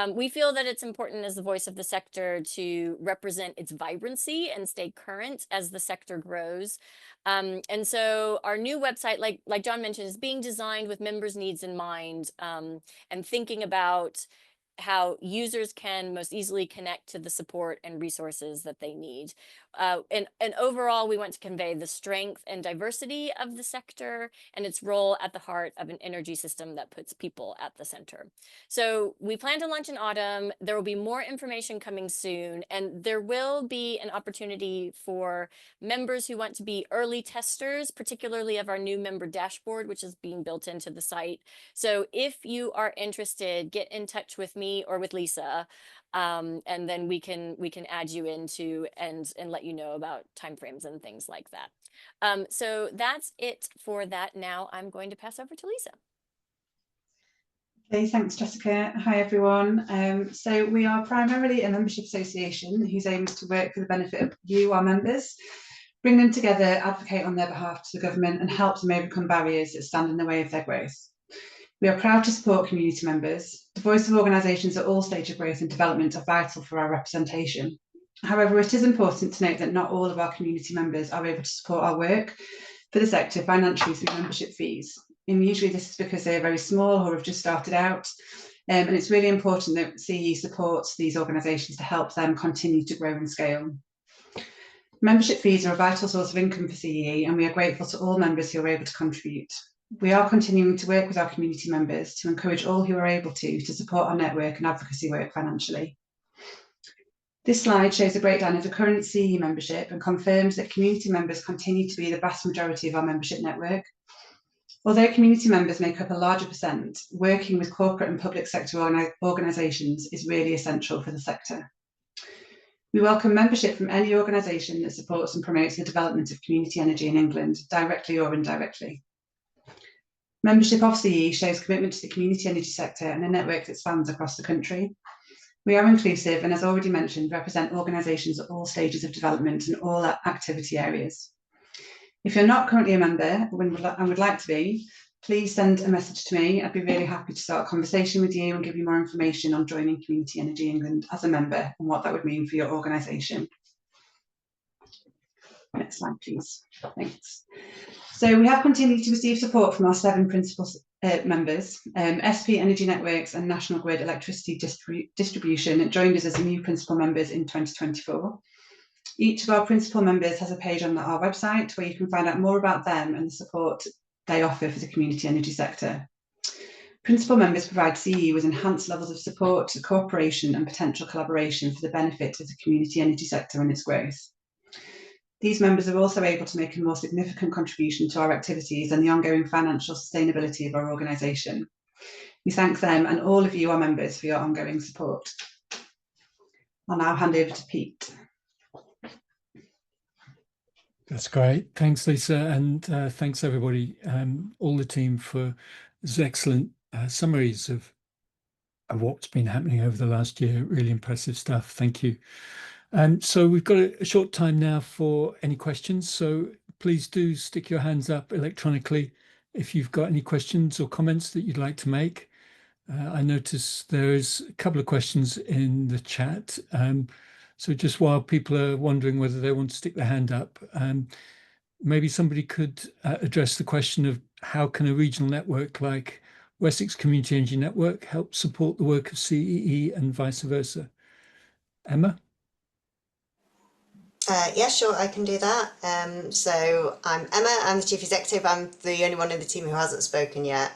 We feel that it's important as the voice of the sector to represent its vibrancy and stay current as the sector grows. And so our new website, like John mentioned, is being designed with members' needs in mind, and thinking about how users can most easily connect to the support and resources that they need. And overall, we want to convey the strength and diversity of the sector and its role at the heart of an energy system that puts people at the center. So we plan to launch in autumn. There will be more information coming soon, and there will be an opportunity for members who want to be early testers, particularly of our new member dashboard, which is being built into the site. So if you are interested, get in touch with me or with Lisa, and then we can add you into and let you know about timeframes and things like that. So that's it for that. Now I'm going to pass over to Lisa. Okay, thanks, Jessica. Hi, everyone. So we are primarily a membership association whose aim is to work for the benefit of you, our members, bring them together, advocate on their behalf to the government, and help them overcome barriers that stand in the way of their growth. We are proud to support community members. The voice of organisations at all stages of growth and development are vital for our representation. However, it is important to note that not all of our community members are able to support our work for the sector financially through membership fees. And usually this is because they are very small or have just started out. And it's really important that CEE supports these organisations to help them continue to grow and scale. Membership fees are a vital source of income for CEE, and we are grateful to all members who are able to contribute. We are continuing to work with our community members to encourage all who are able to support our network and advocacy work financially. This slide shows a breakdown of the current CEE membership and confirms that community members continue to be the vast majority of our membership network. Although community members make up a larger percent, working with corporate and public sector organisations is really essential for the sector. We welcome membership from any organisation that supports and promotes the development of community energy in England, directly or indirectly. Membership of CEE shows commitment to the community energy sector and a network that spans across the country. We are inclusive and, as already mentioned, represent organisations at all stages of development and all activity areas. If you're not currently a member and would like to be, please send a message to me. I'd be really happy to start a conversation with you and give you more information on joining Community Energy England as a member and what that would mean for your organisation. Next slide, please. Thanks. So we have continued to receive support from our 7 principal members. SP Energy Networks and National Grid Electricity Distribution joined us as new principal members in 2024. Each of our principal members has a page on our website where you can find out more about them and the support they offer for the community energy sector. Principal members provide CEE with enhanced levels of support, cooperation and potential collaboration for the benefit of the community energy sector and its growth. These members are also able to make a more significant contribution to our activities and the ongoing financial sustainability of our organisation. We thank them and all of you, our members, for your ongoing support. I'll now hand over to Pete. That's great. Thanks, Lisa, and thanks everybody, all the team, for these excellent summaries of what's been happening over the last year. Really impressive stuff. Thank you. So we've got a short time now for any questions. So please do stick your hands up electronically if you've got any questions or comments that you'd like to make. I notice there is a couple of questions in the chat. So just while people are wondering whether they want to stick their hand up, maybe somebody could address the question of how can a regional network like Wessex Community Energy Network help support the work of CEE and vice versa? Emma? Yeah, sure, I can do that. So I'm Emma, I'm the Chief Executive. I'm the only one in the team who hasn't spoken yet.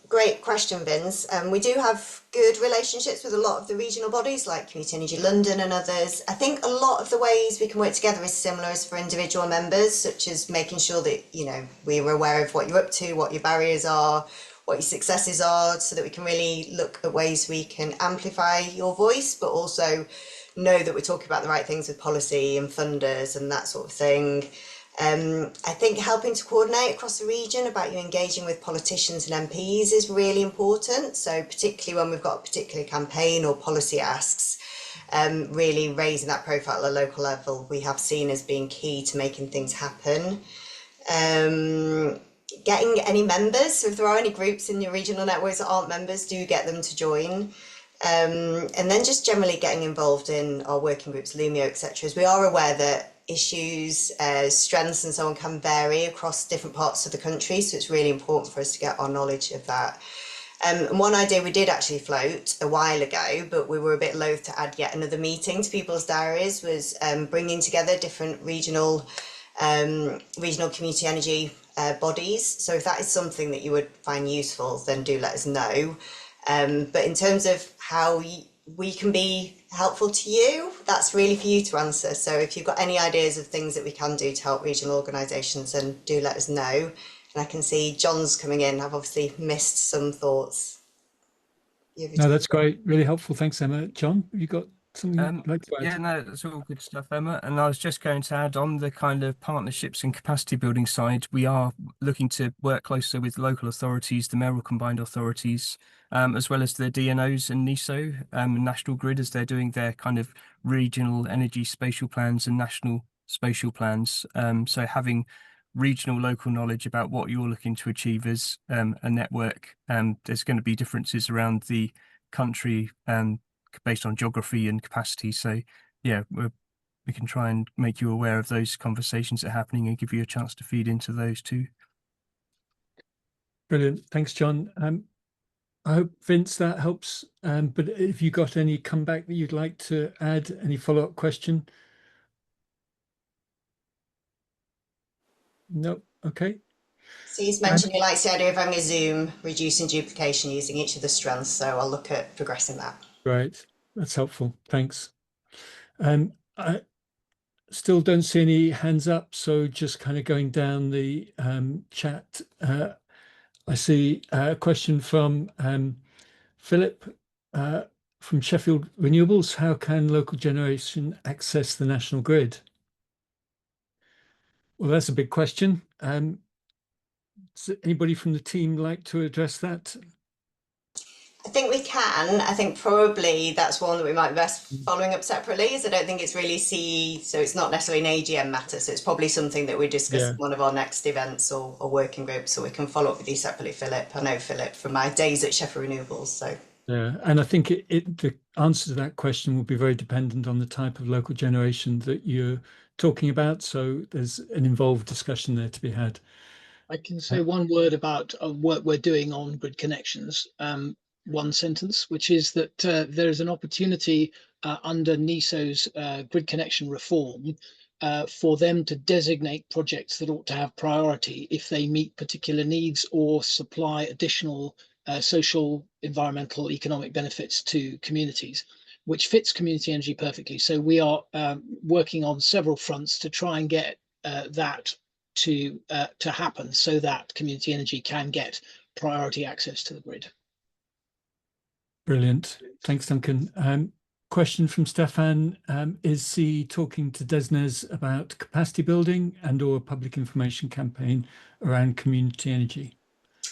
Great question, Vince. We do have good relationships with a lot of the regional bodies like Community Energy London and others. I think a lot of the ways we can work together is similar as for individual members, such as making sure that, you know, we're aware of what you're up to, what your barriers are, what your successes are, so that we can really look at ways we can amplify your voice, but also know that we're talking about the right things with policy and funders and that sort of thing. I think helping to coordinate across the region about you engaging with politicians and MPs is really important. So particularly when we've got a particular campaign or policy asks, really raising that profile at a local level we have seen as being key to making things happen. getting any members. So if there are any groups in your regional networks that aren't members, do get them to join. And then just generally getting involved in our working groups, Lumio, etc. As we are aware that issues, strengths and so on can vary across different parts of the country. So it's really important for us to get our knowledge of that. And one idea we did actually float a while ago, but we were a bit loath to add yet another meeting to people's diaries, was bringing together different regional community energy bodies. So if that is something that you would find useful, then do let us know. But in terms of how we can be helpful to you, that's really for you to answer. So if you've got any ideas of things that we can do to help regional organisations, then do let us know. And I can see John's coming in. I've obviously missed some thoughts. No, that's great. Really helpful. Thanks, Emma. John, have you got something you'd like to add? Yeah, no, that's all good stuff, Emma. And I was just going to add on the kind of partnerships and capacity building side, we are looking to work closer with local authorities, the mayoral combined authorities, as well as the DNOs and NESO, National Grid, as they're doing their kind of regional energy spatial plans and national spatial plans. So having regional local knowledge about what you're looking to achieve as a network. There's going to be differences around the country based on geography and capacity. So yeah, we can try and make you aware of those conversations that are happening and give you a chance to feed into those too. Brilliant. Thanks, John. I hope, Vince, that helps. But if you got any comeback that you'd like to add, any follow-up question? No. Okay. So he's mentioned he likes the idea of having a Zoom, reducing duplication using each of the strands. So I'll look at progressing that. Right. That's helpful. Thanks. I still don't see any hands up. So just kind of going down the chat, I see a question from Philip from Sheffield Renewables. How can local generation access the national grid? Well, that's a big question. Does anybody from the team like to address that? I think we can. I think probably that's one that we might be best following up separately, as I don't think it's really CE, so it's not necessarily an AGM matter. So it's probably something that we discuss in one of our next events or working groups, so we can follow up with you separately, Philip. I know Philip from my days at Sheffield Renewables. So yeah, and I think the answer to that question will be very dependent on the type of local generation that you're talking about. So there's an involved discussion there to be had. I can say one word about work we're doing on grid connections. One sentence, which is that there is an opportunity under NESO's grid connection reform for them to designate projects that ought to have priority if they meet particular needs or supply additional social, environmental, economic benefits to communities, which fits community energy perfectly. So we are working on several fronts to try and get that to happen so that community energy can get priority access to the grid. Brilliant. Thanks, Duncan. Question from Stefan. Is he talking to DESNZ about capacity building and or a public information campaign around community energy?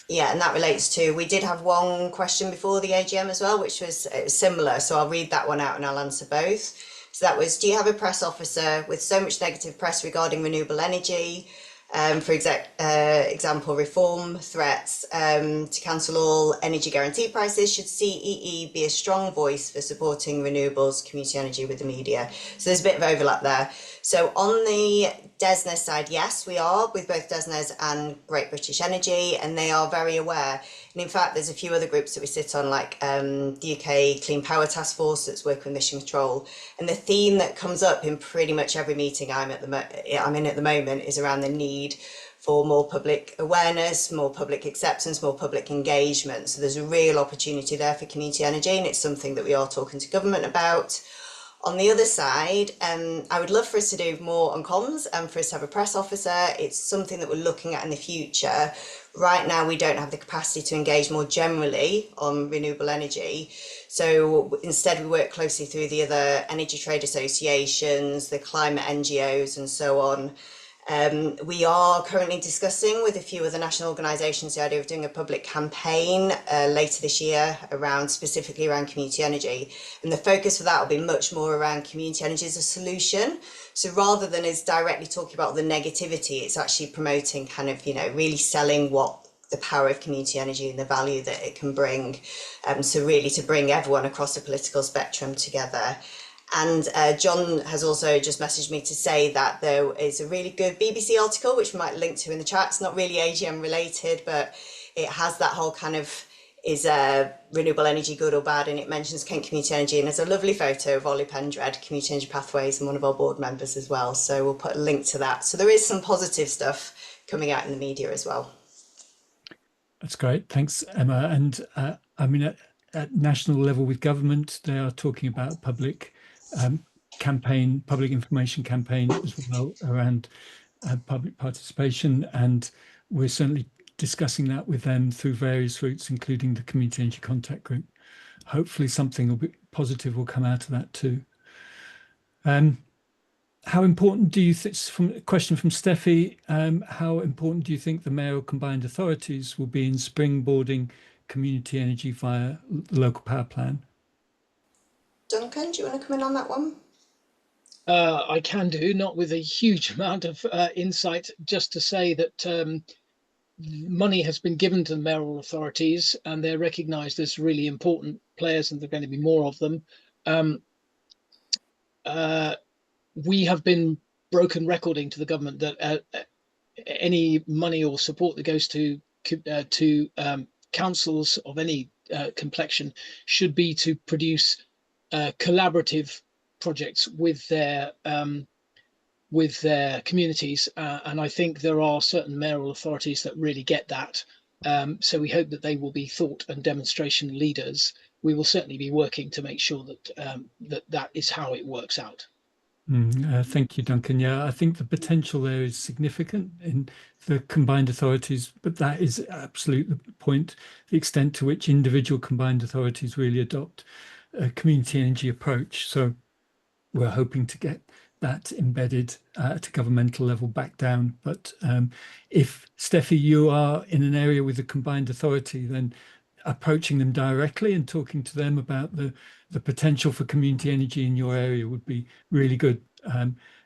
Yeah, and that relates to, we did have one question before the AGM as well, which was similar. So I'll read that one out and I'll answer both. So that was, do you have a press officer with so much negative press regarding renewable energy? For example, reform threats to cancel all energy guarantee prices. Should CEE be a strong voice for supporting renewables, community energy with the media? So there's a bit of overlap there. So on the DESNZ side, yes, we are with both DESNZ and Great British Energy, and they are very aware. And in fact, there's a few other groups that we sit on, like the UK Clean Power Task Force that's working with mission control. And the theme that comes up in pretty much every meeting I'm in at the moment is around the need for more public awareness, more public acceptance, more public engagement. So there's a real opportunity there for community energy, and it's something that we are talking to government about. On the other side, I would love for us to do more on comms and for us to have a press officer. It's something that we're looking at in the future. Right now, we don't have the capacity to engage more generally on renewable energy. So instead, we work closely through the other energy trade associations, the climate NGOs and so on. We are currently discussing with a few other national organisations the idea of doing a public campaign later this year specifically around community energy. And the focus for that will be much more around community energy as a solution. So rather than us directly talking about the negativity, it's actually promoting kind of, really selling what the power of community energy and the value that it can bring. So really to bring everyone across the political spectrum together. And John has also just messaged me to say that there is a really good BBC article, which we might link to in the chat. It's not really AGM related, but it has that whole kind of, is renewable energy good or bad? And it mentions Kent Community Energy. And there's a lovely photo of Ollie Pendred, Community Energy Pathways, and one of our board members as well. So we'll put a link to that. So there is some positive stuff coming out in the media as well. That's great. Thanks, Emma. And I mean, at national level with government, they are talking about public information campaign as well around public participation, and we're certainly discussing that with them through various routes, including the Community Energy Contact Group. Hopefully something will be positive will come out of that too. How important do you think, from a question from Steffi, how important do you think the mayoral combined authorities will be in springboarding community energy via the local power plan? Duncan, do you want to come in on that one? I can do, not with a huge amount of insight, just to say that money has been given to the mayoral authorities and they're recognised as really important players, and there are going to be more of them. We have been broken recording to the government that any money or support that goes to councils of any complexion should be to produce collaborative projects with their communities, and I think there are certain mayoral authorities that really get that. So we hope that they will be thought and demonstration leaders. We will certainly be working to make sure that that is how it works out. Thank you, Duncan. Yeah, I think the potential there is significant in the combined authorities, but that is absolutely the point, the extent to which individual combined authorities really adopt a community energy approach. So we're hoping to get that embedded at a governmental level back down. But if, Steffi, you are in an area with a combined authority, then approaching them directly and talking to them about the potential for community energy in your area would be really good.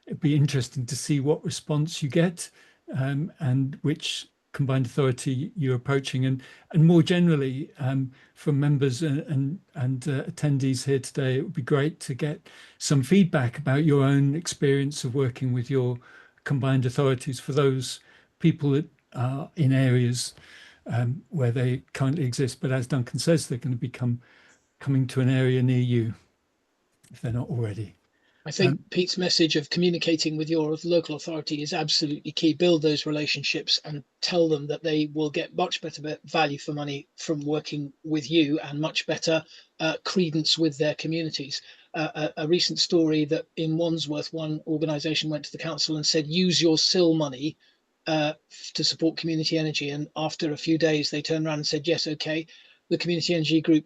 It'd be interesting to see what response you get and which combined authority you're approaching, and more generally from members and attendees here today, it would be great to get some feedback about your own experience of working with your combined authorities for those people that are in areas where they currently exist, but as Duncan says, they're going to be coming to an area near you if they're not already. I think Pete's message of communicating with your local authority is absolutely key. Build those relationships and tell them that they will get much better value for money from working with you, and much better credence with their communities. A recent story that in Wandsworth, one organisation went to the council and said, use your SIL money to support community energy. And after a few days, they turned around and said, yes, okay. The Community Energy Group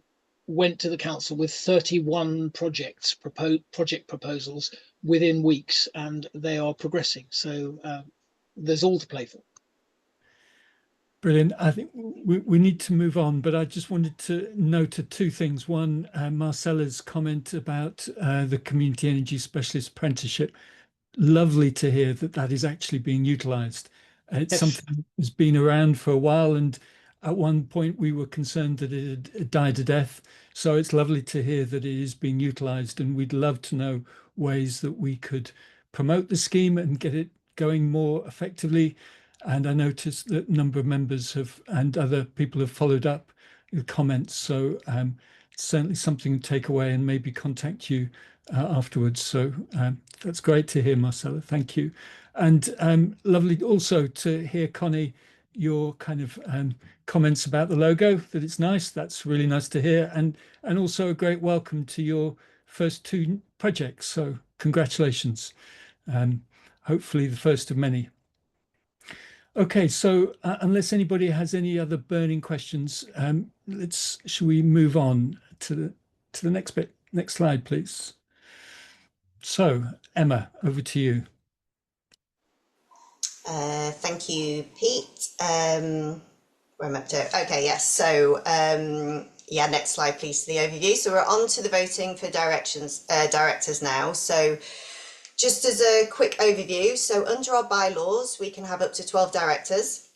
went to the council with 31 project proposals within weeks, and they are progressing. So there's all to play for. Brilliant. I think we need to move on, but I just wanted to note two things. One, Marcella's comment about the Community Energy Specialist Apprenticeship. Lovely to hear that that is actually being utilised. It's something that's been around for a while, and at one point we were concerned that it had died a death. So it's lovely to hear that it is being utilised, and we'd love to know ways that we could promote the scheme and get it going more effectively. And I noticed that a number of members have, and other people have followed up with comments. So it's certainly something to take away and maybe contact you afterwards. So that's great to hear, Marcella. Thank you. And lovely also to hear, Connie, your kind of comments about the logo, that it's nice. That's really nice to hear. And also a great welcome to your first two projects. So congratulations. Hopefully the first of many. Okay, so unless anybody has any other burning questions, shall we move on to the next bit? Next slide, please. So Emma, over to you. Thank you, Pete. Where am I up to? Okay, yes. So, yeah, next slide, please, for the overview. So we're on to the voting for directors now. So just as a quick overview, so under our bylaws, we can have up to 12 directors.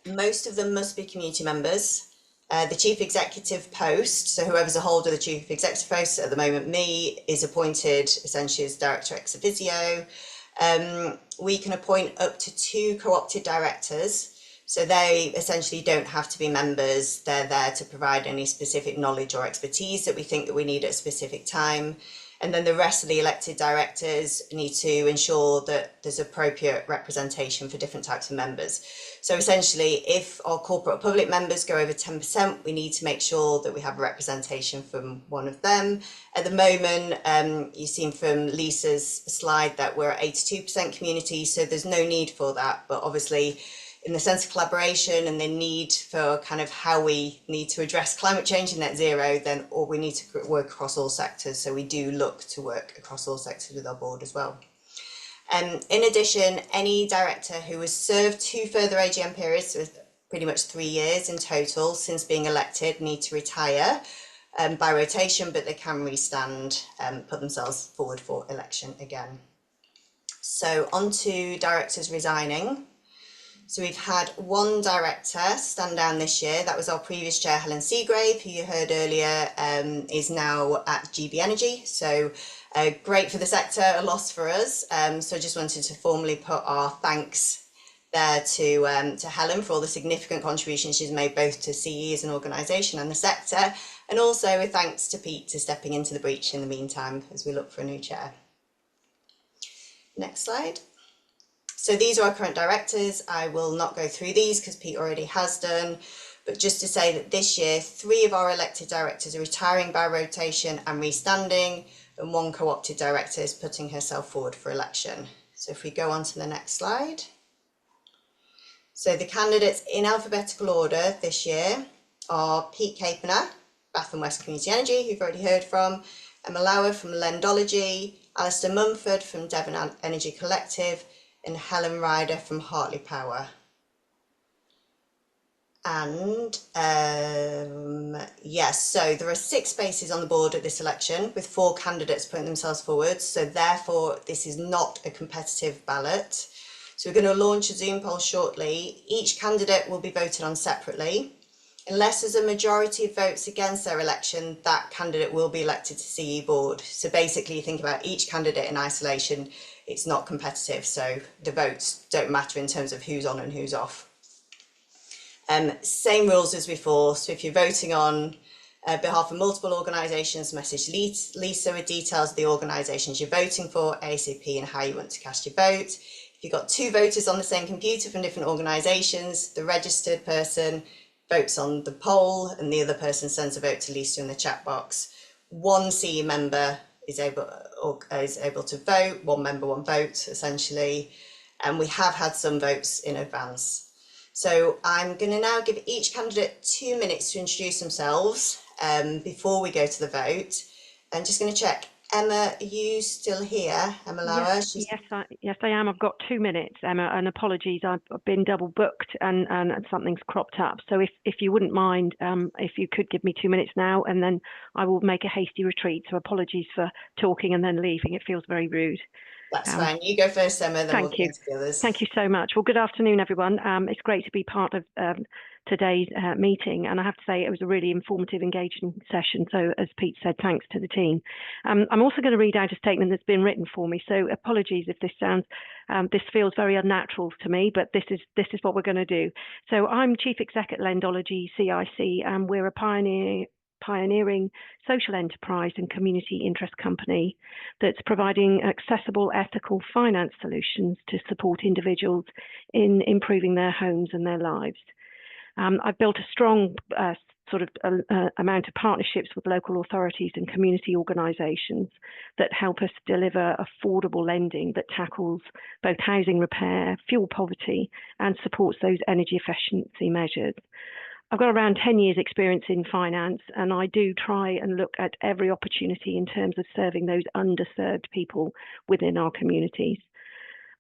Most of them must be community members. The chief executive post, so whoever's a holder of the chief executive post, at the moment me, is appointed essentially as director ex officio. We can appoint up to 2 co-opted directors. So they essentially don't have to be members. They're there to provide any specific knowledge or expertise that we think that we need at a specific time. And then the rest of the elected directors need to ensure that there's appropriate representation for different types of members. So essentially, if our corporate or public members go over 10%, we need to make sure that we have representation from one of them. At the moment, you've seen from Lisa's slide that we're at 82% community, so there's no need for that. But obviously, in the sense of collaboration and the need for kind of how we need to address climate change and net zero, then we need to work across all sectors. So we do look to work across all sectors with our board as well. In addition, any director who has served 2 further AGM periods, so pretty much 3 years in total since being elected, need to retire by rotation, but they can restand and put themselves forward for election again. So on to directors resigning. So we've had 1 director stand down this year. That was our previous chair, Helen Seagrave, who you heard earlier, is now at GB Energy. So great for the sector, a loss for us. So just wanted to formally put our thanks there to Helen for all the significant contributions she's made both to CE as an organisation and the sector, and also a thanks to Pete for stepping into the breach in the meantime as we look for a new chair. Next slide. So these are our current directors. I will not go through these because Pete already has done, but just to say that this year, 3 of our elected directors are retiring by rotation and restanding, and 1 co-opted director is putting herself forward for election. So if we go on to the next slide. So the candidates in alphabetical order this year are Pete Capener, Bath and West Community Energy, who you've already heard from, Emma Lauer from Lendology, Alistair Mumford from Devon Energy Collective, and Helen Ryder from Hartley Power. And yes, so there are 6 spaces on the board at this election with 4 candidates putting themselves forward. So therefore, this is not a competitive ballot. So we're going to launch a Zoom poll shortly. Each candidate will be voted on separately. Unless there's a majority of votes against their election, that candidate will be elected to CE board. So basically, you think about each candidate in isolation. It's not competitive, so the votes don't matter in terms of who's on and who's off. Same rules as before, so if you're voting on behalf of multiple organisations, message Lisa with details of the organisations you're voting for, ASAP, and how you want to cast your vote. If you've got 2 voters on the same computer from different organisations, the registered person votes on the poll and the other person sends a vote to Lisa in the chat box. 1 CE member is able to vote, 1 member, 1 vote, essentially. And we have had some votes in advance. So I'm going to now give each candidate 2 minutes to introduce themselves before we go to the vote. I'm just going to check. Emma, are you still here? Emma Lauer? Yes, I am. I've got 2 minutes, Emma, and apologies, I've been double booked and something's cropped up. So if you wouldn't mind, if you could give me 2 minutes now, and then I will make a hasty retreat. So apologies for talking and then leaving. It feels very rude. That's fine. You go first, Emma, then we'll go to the others. Thank you so much. Well, good afternoon, everyone. It's great to be part of today's meeting, and I have to say it was a really informative, engaging session. So as Pete said, thanks to the team. I'm also going to read out a statement that's been written for me. So apologies if this sounds, this feels very unnatural to me, but this is what we're going to do. So I'm Chief Exec at Lendology CIC, and we're a pioneering social enterprise and community interest company that's providing accessible ethical finance solutions to support individuals in improving their homes and their lives. I've built a strong amount of partnerships with local authorities and community organisations that help us deliver affordable lending that tackles both housing repair, fuel poverty, and supports those energy efficiency measures. I've got around 10 years experience in finance, and I do try and look at every opportunity in terms of serving those underserved people within our communities.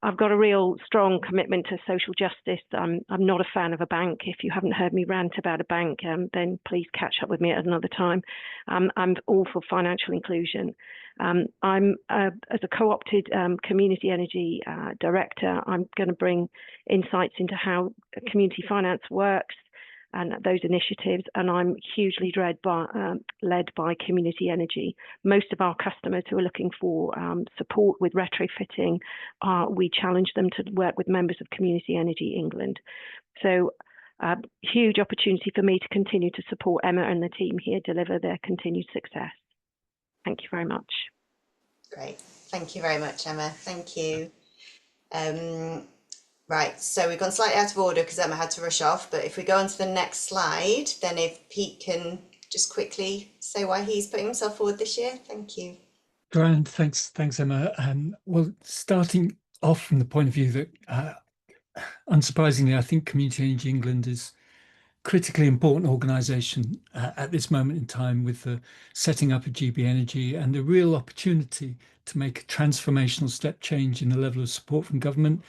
I've got a real strong commitment to social justice. I'm not a fan of a bank. If you haven't heard me rant about a bank, then please catch up with me at another time. I'm all for financial inclusion. I'm, as a co-opted community energy director, I'm going to bring insights into how community finance works and those initiatives, and I'm hugely led by community energy. Most of our customers who are looking for support with retrofitting, we challenge them to work with members of Community Energy England. So huge opportunity for me to continue to support Emma and the team here deliver their continued success. Thank you very much. Great. Thank you very much, Emma. Thank you. Right, so we've gone slightly out of order because Emma had to rush off, but if we go on to the next slide, then if Pete can just quickly say why he's putting himself forward this year. Thank you. Grand, thanks, Emma. Well, starting off from the point of view that, unsurprisingly, I think Community Energy England is a critically important organisation at this moment in time, with the setting up of GB Energy and a real opportunity to make a transformational step change in the level of support from government.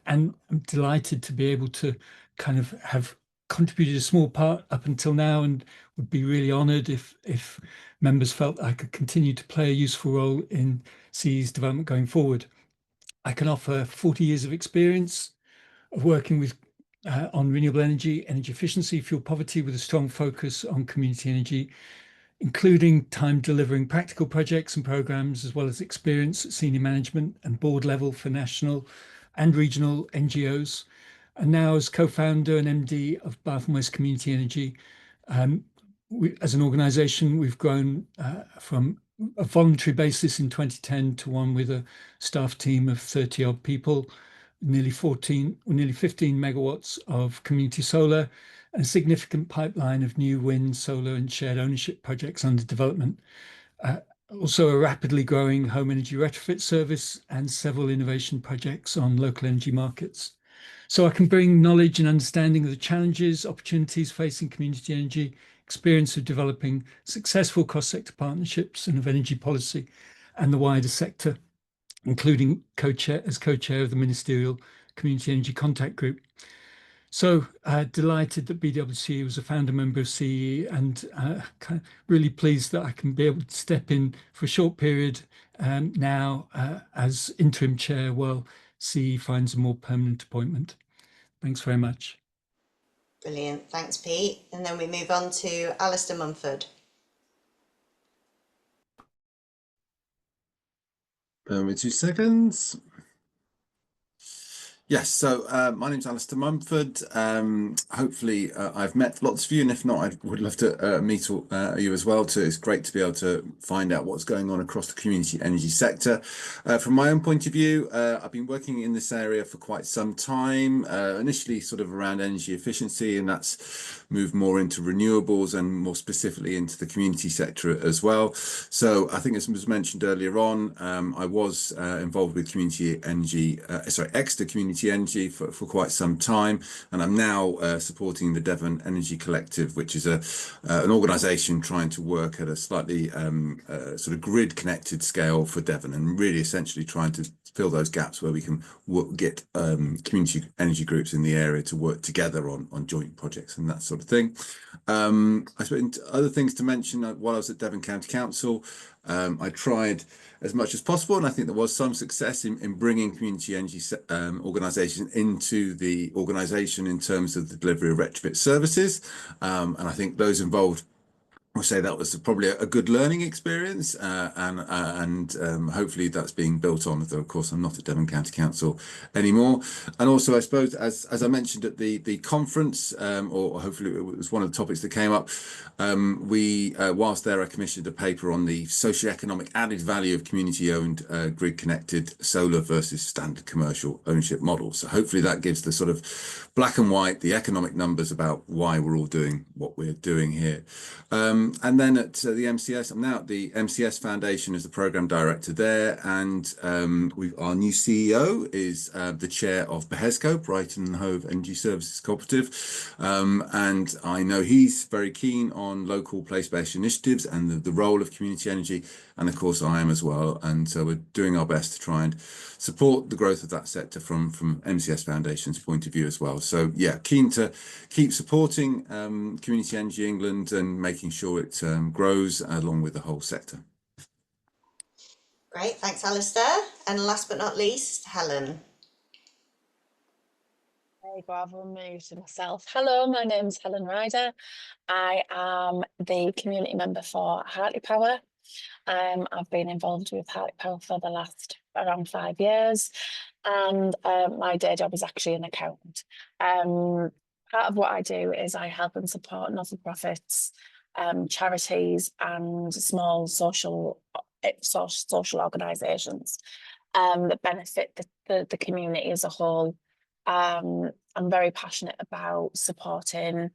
And I'm delighted to be able to kind of have contributed a small part up until now, and would be really honoured if members felt I could continue to play a useful role in CE's development going forward. I can offer 40 years of experience of working with on renewable energy, energy efficiency, fuel poverty, with a strong focus on community energy, including time delivering practical projects and programmes, as well as experience at senior management and board level for national and regional NGOs. And now as co-founder and MD of Bath and West Community Energy, as an organisation, we've grown from a voluntary basis in 2010 to one with a staff team of 30 odd people, nearly 15 megawatts of community solar, and a significant pipeline of new wind, solar and shared ownership projects under development. Also a rapidly growing home energy retrofit service and several innovation projects on local energy markets. So I can bring knowledge and understanding of the challenges, opportunities facing community energy, experience of developing successful cross-sector partnerships and of energy policy and the wider sector, including as co-chair of the Ministerial Community Energy Contact Group. So delighted that BWC was a founder member of CE, and kind of really pleased that I can be able to step in for a short period now as interim chair while CE finds a more permanent appointment. Thanks very much. Brilliant. Thanks, Pete. And then we move on to Alistair Mumford. Bear with 2 seconds. Yes, so my name's Alistair Mumford. Hopefully I've met lots of you, and if not, I would love to meet you as well too. It's great to be able to find out what's going on across the community energy sector. From my own point of view, I've been working in this area for quite some time, initially sort of around energy efficiency, and that's moved more into renewables and more specifically into the community sector as well. So I think, as was mentioned earlier on, I was involved with community energy, Exeter Community Energy for quite some time, and I'm now supporting the Devon Energy Collective, which is an organisation trying to work at a slightly sort of grid connected scale for Devon, and really essentially trying to fill those gaps where we can get community energy groups in the area to work together on joint projects and that sort of thing. I suppose other things to mention, while I was at Devon County Council, I tried as much as possible, and I think there was some success in bringing community energy organisations into the organisation in terms of the delivery of retrofit services, and I think those involved, I'll say that was probably a good learning experience, and hopefully that's being built on, though of course I'm not at Devon County Council anymore. And also, I suppose, as I mentioned at the conference, or hopefully it was one of the topics that came up, we whilst there I commissioned a paper on the socioeconomic added value of community-owned grid connected solar versus standard commercial ownership models. So hopefully that gives the sort of black and white, the economic numbers about why we're all doing what we're doing here. And then at the MCS, I'm now at the MCS Foundation as the program director there, and our new CEO is the chair of BEHESCO, Brighton and Hove Energy Services Cooperative, and I know he's very keen on local place-based initiatives and the role of community energy, and of course I am as well, and so we're doing our best to try and support the growth of that sector from MCS Foundation's point of view as well. So yeah, keen to keep supporting Community Energy England and making sure it grows along with the whole sector. Great, thanks Alistair. And last but not least, Helen. There you go, I've unmuted myself. Hello, my name's Helen Ryder. I am the community member for Hartley Power. I've been involved with Hartley Power for the last around 5 years, and my day job is actually an accountant. Part of what I do is I help and support not-for-profits, charities and small social organisations that benefit the community as a whole. I'm very passionate about supporting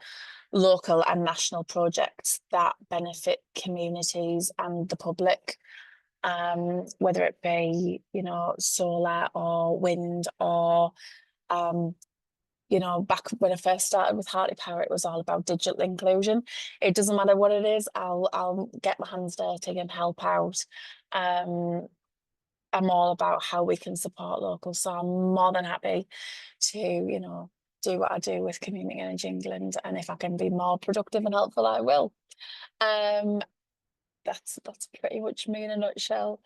local and national projects that benefit communities and the public, whether it be, you know, solar or wind or you know, back when I first started with Hartley Power, it was all about digital inclusion. It doesn't matter what it is, I'll get my hands dirty and help out. I'm all about how we can support local, so I'm more than happy to, you know, do what I do with Community Energy England, and if I can be more productive and helpful, I will. That's pretty much me in a nutshell.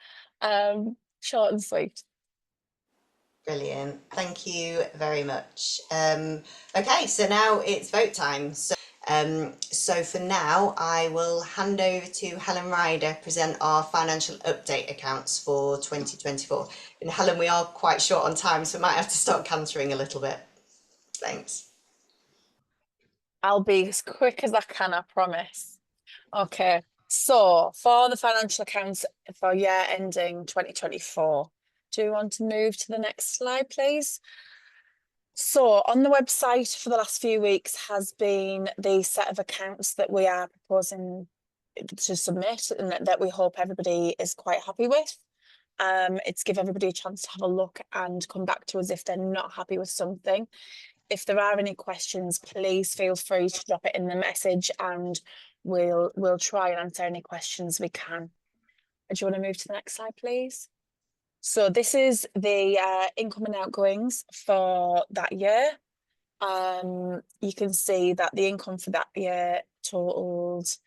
Short and sweet. Brilliant, thank you very much. Okay, so now it's vote time. So for now, I will hand over to Helen Ryder, present our financial update accounts for 2024. And Helen, we are quite short on time, so we might have to start cantering a little bit. Thanks. I'll be as quick as I can, I promise. Okay, so for the financial accounts for year ending 2024, do you want to move to the next slide, please? So on the website for the last few weeks has been the set of accounts that we are proposing to submit and that we hope everybody is quite happy with. It's give everybody a chance to have a look and come back to us if they're not happy with something. If there are any questions, please feel free to drop it in the message and we'll try and answer any questions we can. Do you want to move to the next slide, please? So this is the income and outgoings for that year. You can see that the income for that year totaled just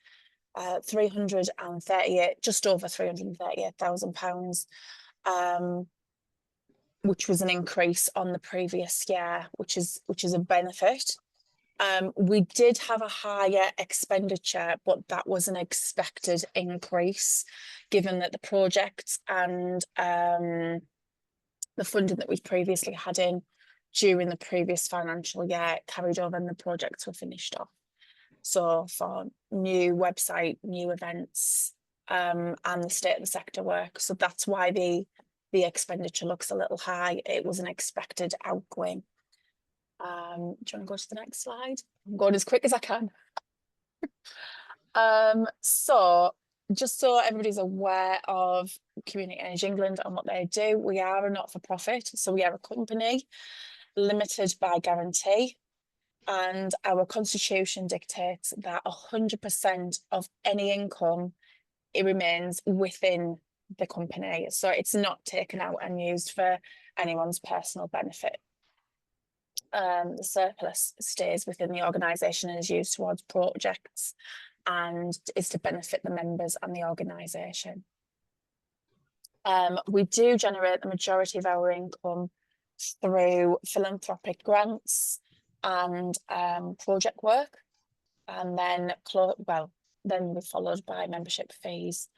over £338,000, which was an increase on the previous year, which is a benefit. We did have a higher expenditure, but that was an expected increase, given that the projects and the funding that we've previously had in during the previous financial year carried over and the projects were finished off. So for new website, new events, and the state of the sector work. So that's why the expenditure looks a little high. It was an expected outgoing. Do you want to go to the next slide? I'm going as quick as I can. So just so everybody's aware of Community Energy England and what they do, we are a not-for-profit, so we are a company limited by guarantee, and our constitution dictates that 100% of any income, it remains within the company, so it's not taken out and used for anyone's personal benefit. The surplus stays within the organisation and is used towards projects and is to benefit the members and the organisation. We do generate the majority of our income through philanthropic grants and project work, and then we're followed by membership fees.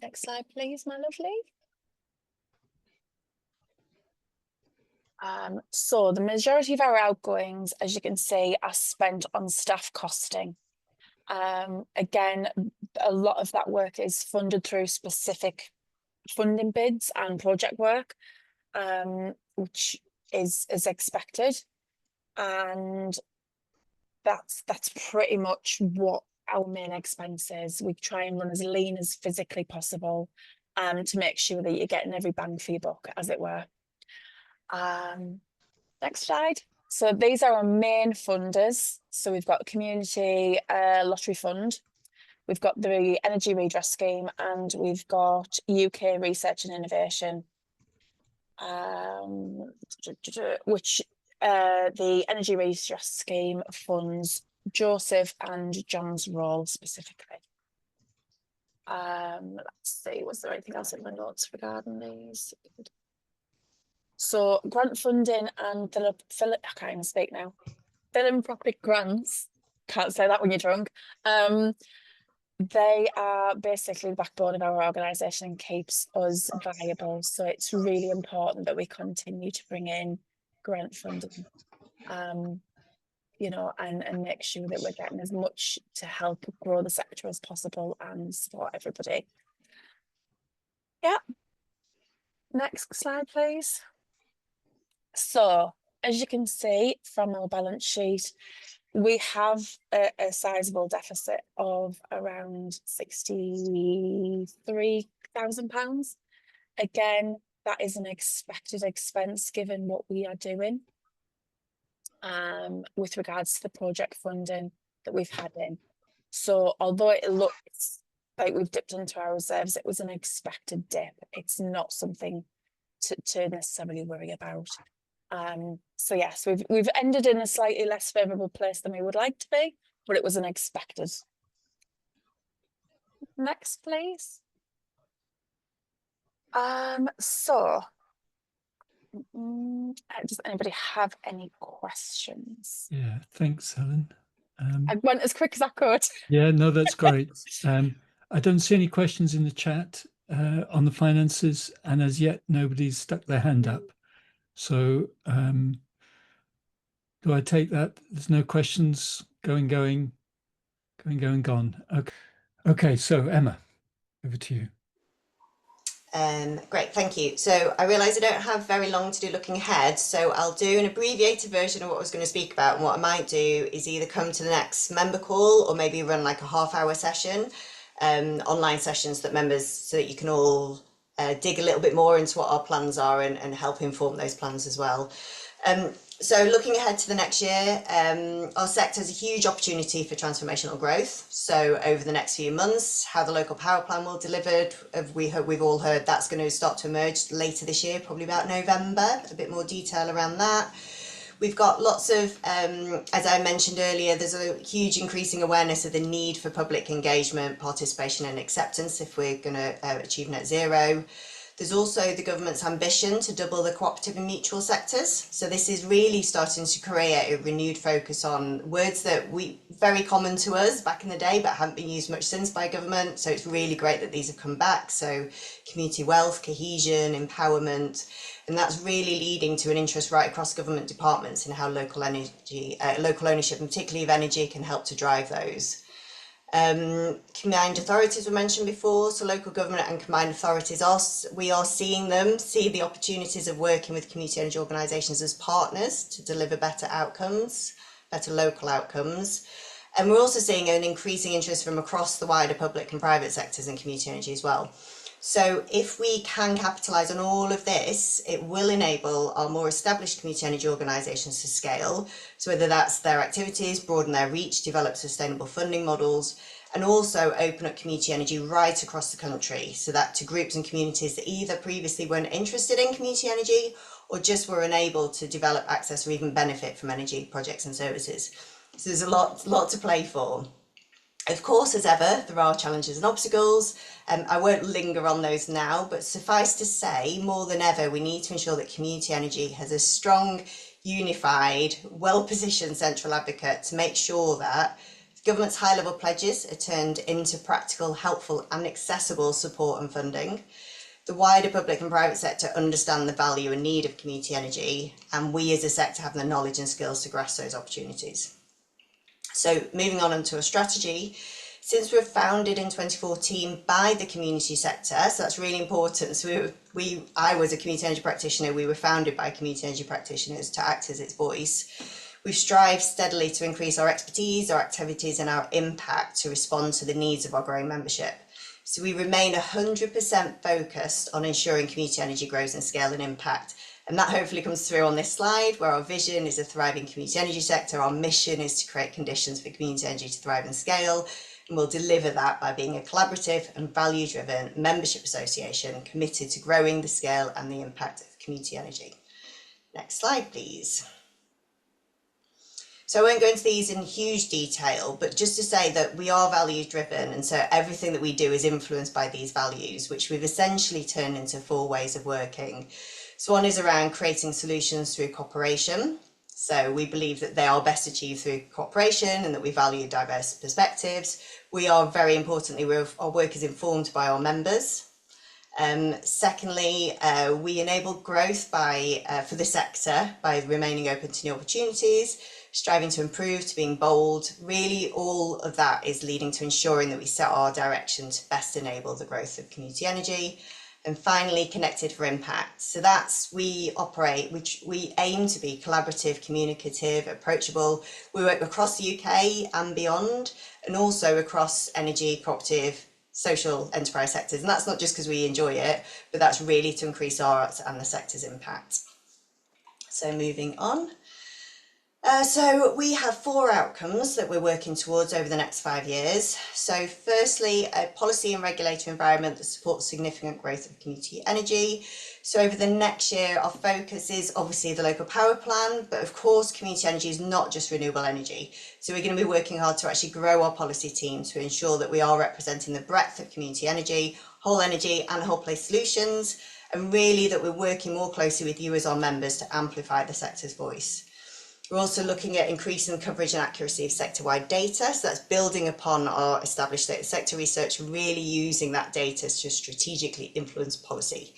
Next slide, please, my lovely. So the majority of our outgoings, as you can see, are spent on staff costing. Again, a lot of that work is funded through specific funding bids and project work, which is expected. And that's pretty much what our main expense is. We try and run as lean as physically possible, to make sure that you're getting every bang for your buck, as it were. Next slide. So these are our main funders. So we've got Community Lottery Fund, we've got the Energy Redress Scheme, and we've got UK Research and Innovation, which the Energy Redress Scheme funds Joseph and John's role specifically. Let's see, was there anything else in my notes regarding these? So grant funding and I can't even speak now. Philanthropic grants, can't say that when you're drunk. They are basically the backbone of our organisation and keeps us viable. So it's really important that we continue to bring in grant funding, you know, and make sure that we're getting as much to help grow the sector as possible and support everybody. Yeah. Next slide, please. So, as you can see from our balance sheet, we have a sizable deficit of around £63,000. Again, that is an expected expense given what we are doing with regards to the project funding that we've had in. So although it looks like we've dipped into our reserves, it was an expected dip. It's not something to necessarily worry about. So yes, we've ended in a slightly less favourable place than we would like to be, but it was unexpected. Next, please. So does anybody have any questions? Yeah, thanks, Helen. I went as quick as I could. Yeah, no, that's great. I don't see any questions in the chat on the finances, and as yet nobody's stuck their hand up. So do I take that? There's no questions. Going, gone. Okay. So Emma, over to you. Great, thank you. So I realise I don't have very long to do looking ahead, so I'll do an abbreviated version of what I was going to speak about. And what I might do is either come to the next member call or maybe run like a half-hour session, online sessions that members, so that you can all dig a little bit more into what our plans are and help inform those plans as well. So looking ahead to the next year, our sector has a huge opportunity for transformational growth. So over the next few months, how the local power plan will deliver, we've all heard that's going to start to emerge later this year, probably about November, a bit more detail around that. We've got lots of, as I mentioned earlier, there's a huge increasing awareness of the need for public engagement, participation and acceptance if we're going to achieve net zero. There's also the government's ambition to double the cooperative and mutual sectors. So this is really starting to create a renewed focus on words that very common to us back in the day, but haven't been used much since by government. So it's really great that these have come back. So community wealth, cohesion, empowerment, and that's really leading to an interest right across government departments in how local ownership, and particularly of energy, can help to drive those. Combined authorities were mentioned before, so local government and combined authorities, we are seeing them see the opportunities of working with community energy organisations as partners to deliver better outcomes, better local outcomes. And we're also seeing an increasing interest from across the wider public and private sectors in community energy as well. So if we can capitalise on all of this, it will enable our more established community energy organisations to scale. So whether that's their activities, broaden their reach, develop sustainable funding models, and also open up community energy right across the country, so that to groups and communities that either previously weren't interested in community energy or just were unable to develop access or even benefit from energy projects and services. So there's a lot to play for. Of course, as ever, there are challenges and obstacles. I won't linger on those now, but suffice to say, more than ever, we need to ensure that community energy has a strong, unified, well-positioned central advocate to make sure that the government's high-level pledges are turned into practical, helpful and accessible support and funding. The wider public and private sector understand the value and need of community energy, and we as a sector have the knowledge and skills to grasp those opportunities. So moving on into a strategy, since we were founded in 2014 by the community sector, so that's really important. So I was a community energy practitioner, we were founded by community energy practitioners to act as its voice. We strive steadily to increase our expertise, our activities and our impact to respond to the needs of our growing membership. So we remain 100% focused on ensuring community energy grows in scale and impact. And that hopefully comes through on this slide, where our vision is a thriving community energy sector. Our mission is to create conditions for community energy to thrive and scale. And we'll deliver that by being a collaborative and value-driven membership association committed to growing the scale and the impact of community energy. Next slide, please. So I won't go into these in huge detail, but just to say that we are value driven, and so everything that we do is influenced by these values, which we've essentially turned into 4 ways of working. So one is around creating solutions through cooperation. So we believe that they are best achieved through cooperation and that we value diverse perspectives. We are, very importantly, our work is informed by our members. Secondly, we enable growth for the sector by remaining open to new opportunities, striving to improve, to being bold. Really, all of that is leading to ensuring that we set our direction to best enable the growth of community energy. And finally, connected for impact. So we aim to be collaborative, communicative, approachable. We work across the UK and beyond, and also across energy, cooperative, social enterprise sectors. And that's not just because we enjoy it, but that's really to increase ours and the sector's impact. So moving on. So we have 4 outcomes that we're working towards over the next 5 years. So firstly, a policy and regulatory environment that supports significant growth of community energy. So over the next year, our focus is obviously the local power plan, but of course, community energy is not just renewable energy. So we're going to be working hard to actually grow our policy team to ensure that we are representing the breadth of community energy, whole energy and whole place solutions, and really that we're working more closely with you as our members to amplify the sector's voice. We're also looking at increasing the coverage and accuracy of sector-wide data. So that's building upon our established sector research, really using that data to strategically influence policy.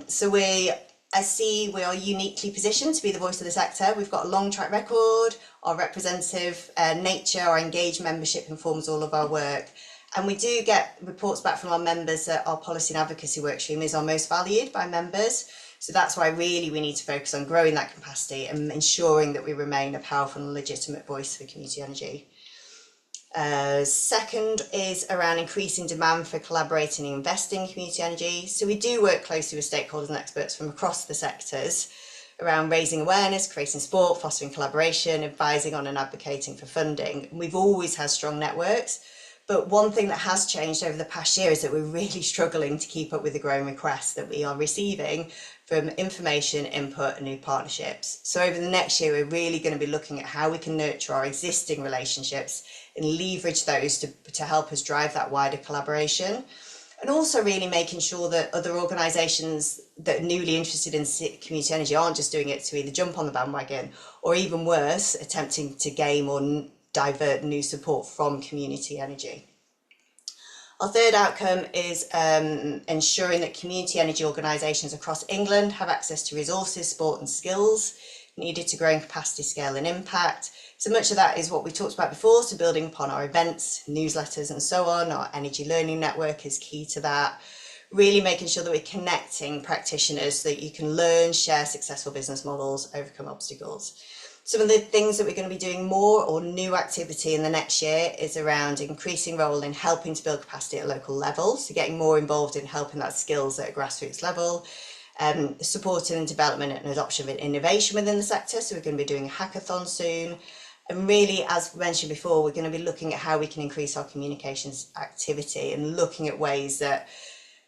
So as CE, we are uniquely positioned to be the voice of the sector. We've got a long track record, our representative nature, our engaged membership informs all of our work. And we do get reports back from our members that our policy and advocacy workstream is our most valued by members. So that's why really we need to focus on growing that capacity and ensuring that we remain a powerful and legitimate voice for community energy. Second is around increasing demand for collaborating and investing in community energy. So we do work closely with stakeholders and experts from across the sectors around raising awareness, creating support, fostering collaboration, advising on and advocating for funding. We've always had strong networks. But one thing that has changed over the past year is that we're really struggling to keep up with the growing requests that we are receiving from information, input and new partnerships. So over the next year, we're really going to be looking at how we can nurture our existing relationships and leverage those to help us drive that wider collaboration. And also really making sure that other organisations that are newly interested in community energy aren't just doing it to either jump on the bandwagon or even worse, attempting to gain or divert new support from community energy. Our third outcome is ensuring that community energy organisations across England have access to resources, support and skills needed to grow in capacity, scale and impact. So much of that is what we talked about before, so building upon our events, newsletters and so on. Our energy learning network is key to that. Really making sure that we're connecting practitioners so that you can learn, share successful business models, overcome obstacles. Some of the things that we're going to be doing more or new activity in the next year is around increasing role in helping to build capacity at local level. So getting more involved in helping that skills at a grassroots level, supporting and development and adoption of innovation within the sector. So we're going to be doing a hackathon soon. And really, as mentioned before, we're going to be looking at how we can increase our communications activity and looking at ways that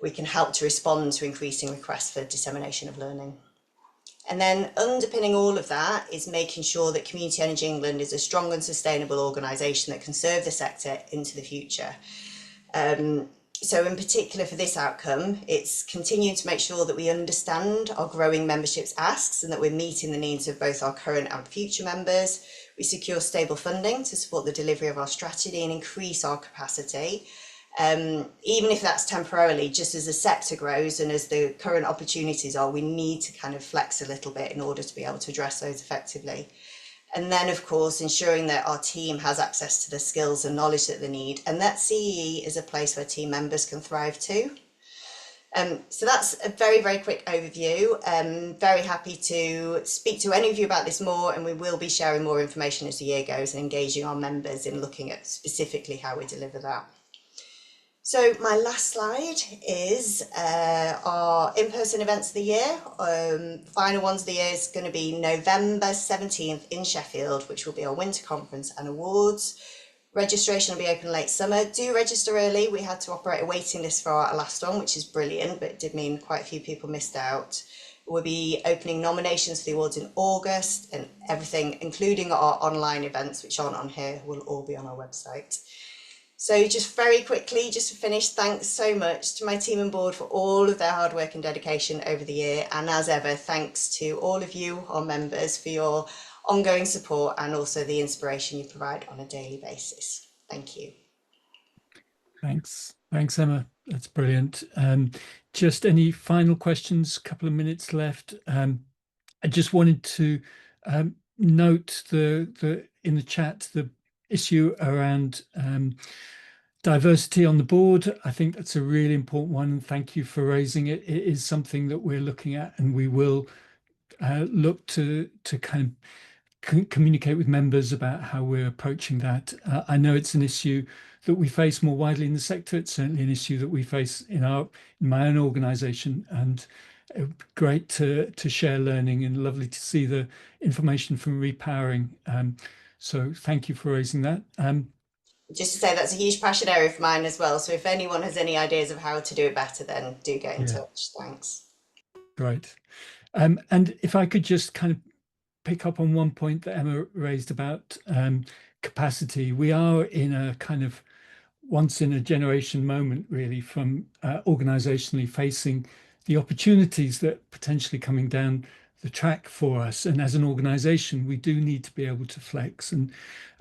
we can help to respond to increasing requests for dissemination of learning. And then underpinning all of that is making sure that Community Energy England is a strong and sustainable organisation that can serve the sector into the future. So in particular for this outcome, it's continuing to make sure that we understand our growing membership's asks and that we're meeting the needs of both our current and future members. We secure stable funding to support the delivery of our strategy and increase our capacity. Even if that's temporarily, just as the sector grows and as the current opportunities are, we need to kind of flex a little bit in order to be able to address those effectively. And then, of course, ensuring that our team has access to the skills and knowledge that they need, and that CEE is a place where team members can thrive too. So that's a very, very quick overview. Very happy to speak to any of you about this more, and we will be sharing more information as the year goes and engaging our members in looking at specifically how we deliver that. So my last slide is our in-person events of the year. Final ones of the year is going to be November 17th in Sheffield, which will be our winter conference and awards. Registration will be open late summer. Do register early. We had to operate a waiting list for our last one, which is brilliant, but it did mean quite a few people missed out. We'll be opening nominations for the awards in August, and everything, including our online events, which aren't on here, will all be on our website. So just very quickly, just to finish, thanks so much to my team and board for all of their hard work and dedication over the year. And as ever, thanks to all of you, our members, for your ongoing support and also the inspiration you provide on a daily basis. Thank you. Thanks, Emma. That's brilliant. Just any final questions? A couple of minutes left. I just wanted to note in the chat the issue around diversity on the board. I think that's a really important one, and thank you for raising it. It is something that we're looking at, and we will look to kind of communicate with members about how we're approaching that. I know it's an issue that we face more widely in the sector. It's certainly an issue that we face in my own organisation, and it would be great to share learning, and lovely to see the information from Repowering. So thank you for raising that. Just to say, that's a huge passion area for mine as well. So if anyone has any ideas of how to do it better, then do get in touch. Thanks. Great. And if I could just kind of pick up on one point that Emma raised about capacity. We are in a kind of once in a generation moment, really, from organisationally facing the opportunities that potentially coming down the track for us. And as an organisation, we do need to be able to flex. And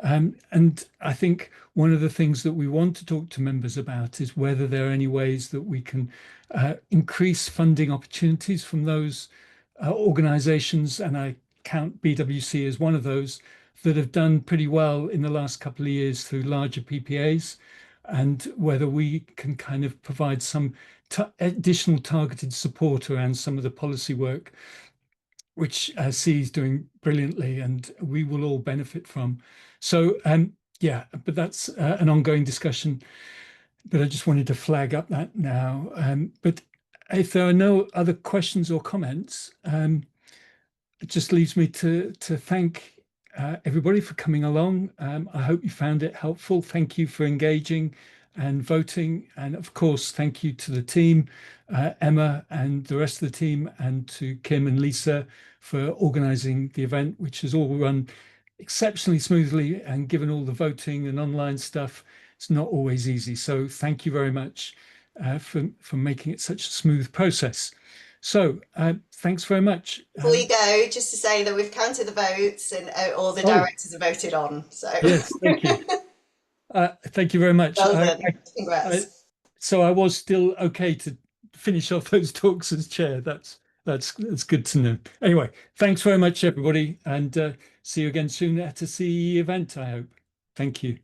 I think one of the things that we want to talk to members about is whether there are any ways that we can increase funding opportunities from those organisations, and I count BWC as one of those, that have done pretty well in the last couple of years through larger PPAs, and whether we can kind of provide some additional targeted support around some of the policy work, which CE is doing brilliantly and we will all benefit from. So yeah, but that's an ongoing discussion, but I just wanted to flag up that now. But if there are no other questions or comments, it just leaves me to thank everybody for coming along. I hope you found it helpful. Thank you for engaging and voting. And of course, thank you to the team, Emma and the rest of the team, and to Kim and Lisa for organising the event, which has all run exceptionally smoothly, and given all the voting and online stuff, it's not always easy. So thank you very much for making it such a smooth process. So thanks very much. Before you go, just to say that we've counted the votes and all the directors have voted on. So yes, thank you. Thank you very much. Well done. Congrats. So I was still okay to finish off those talks as chair. That's good to know. Anyway, thanks very much, everybody, and see you again soon at a CE event, I hope. Thank you.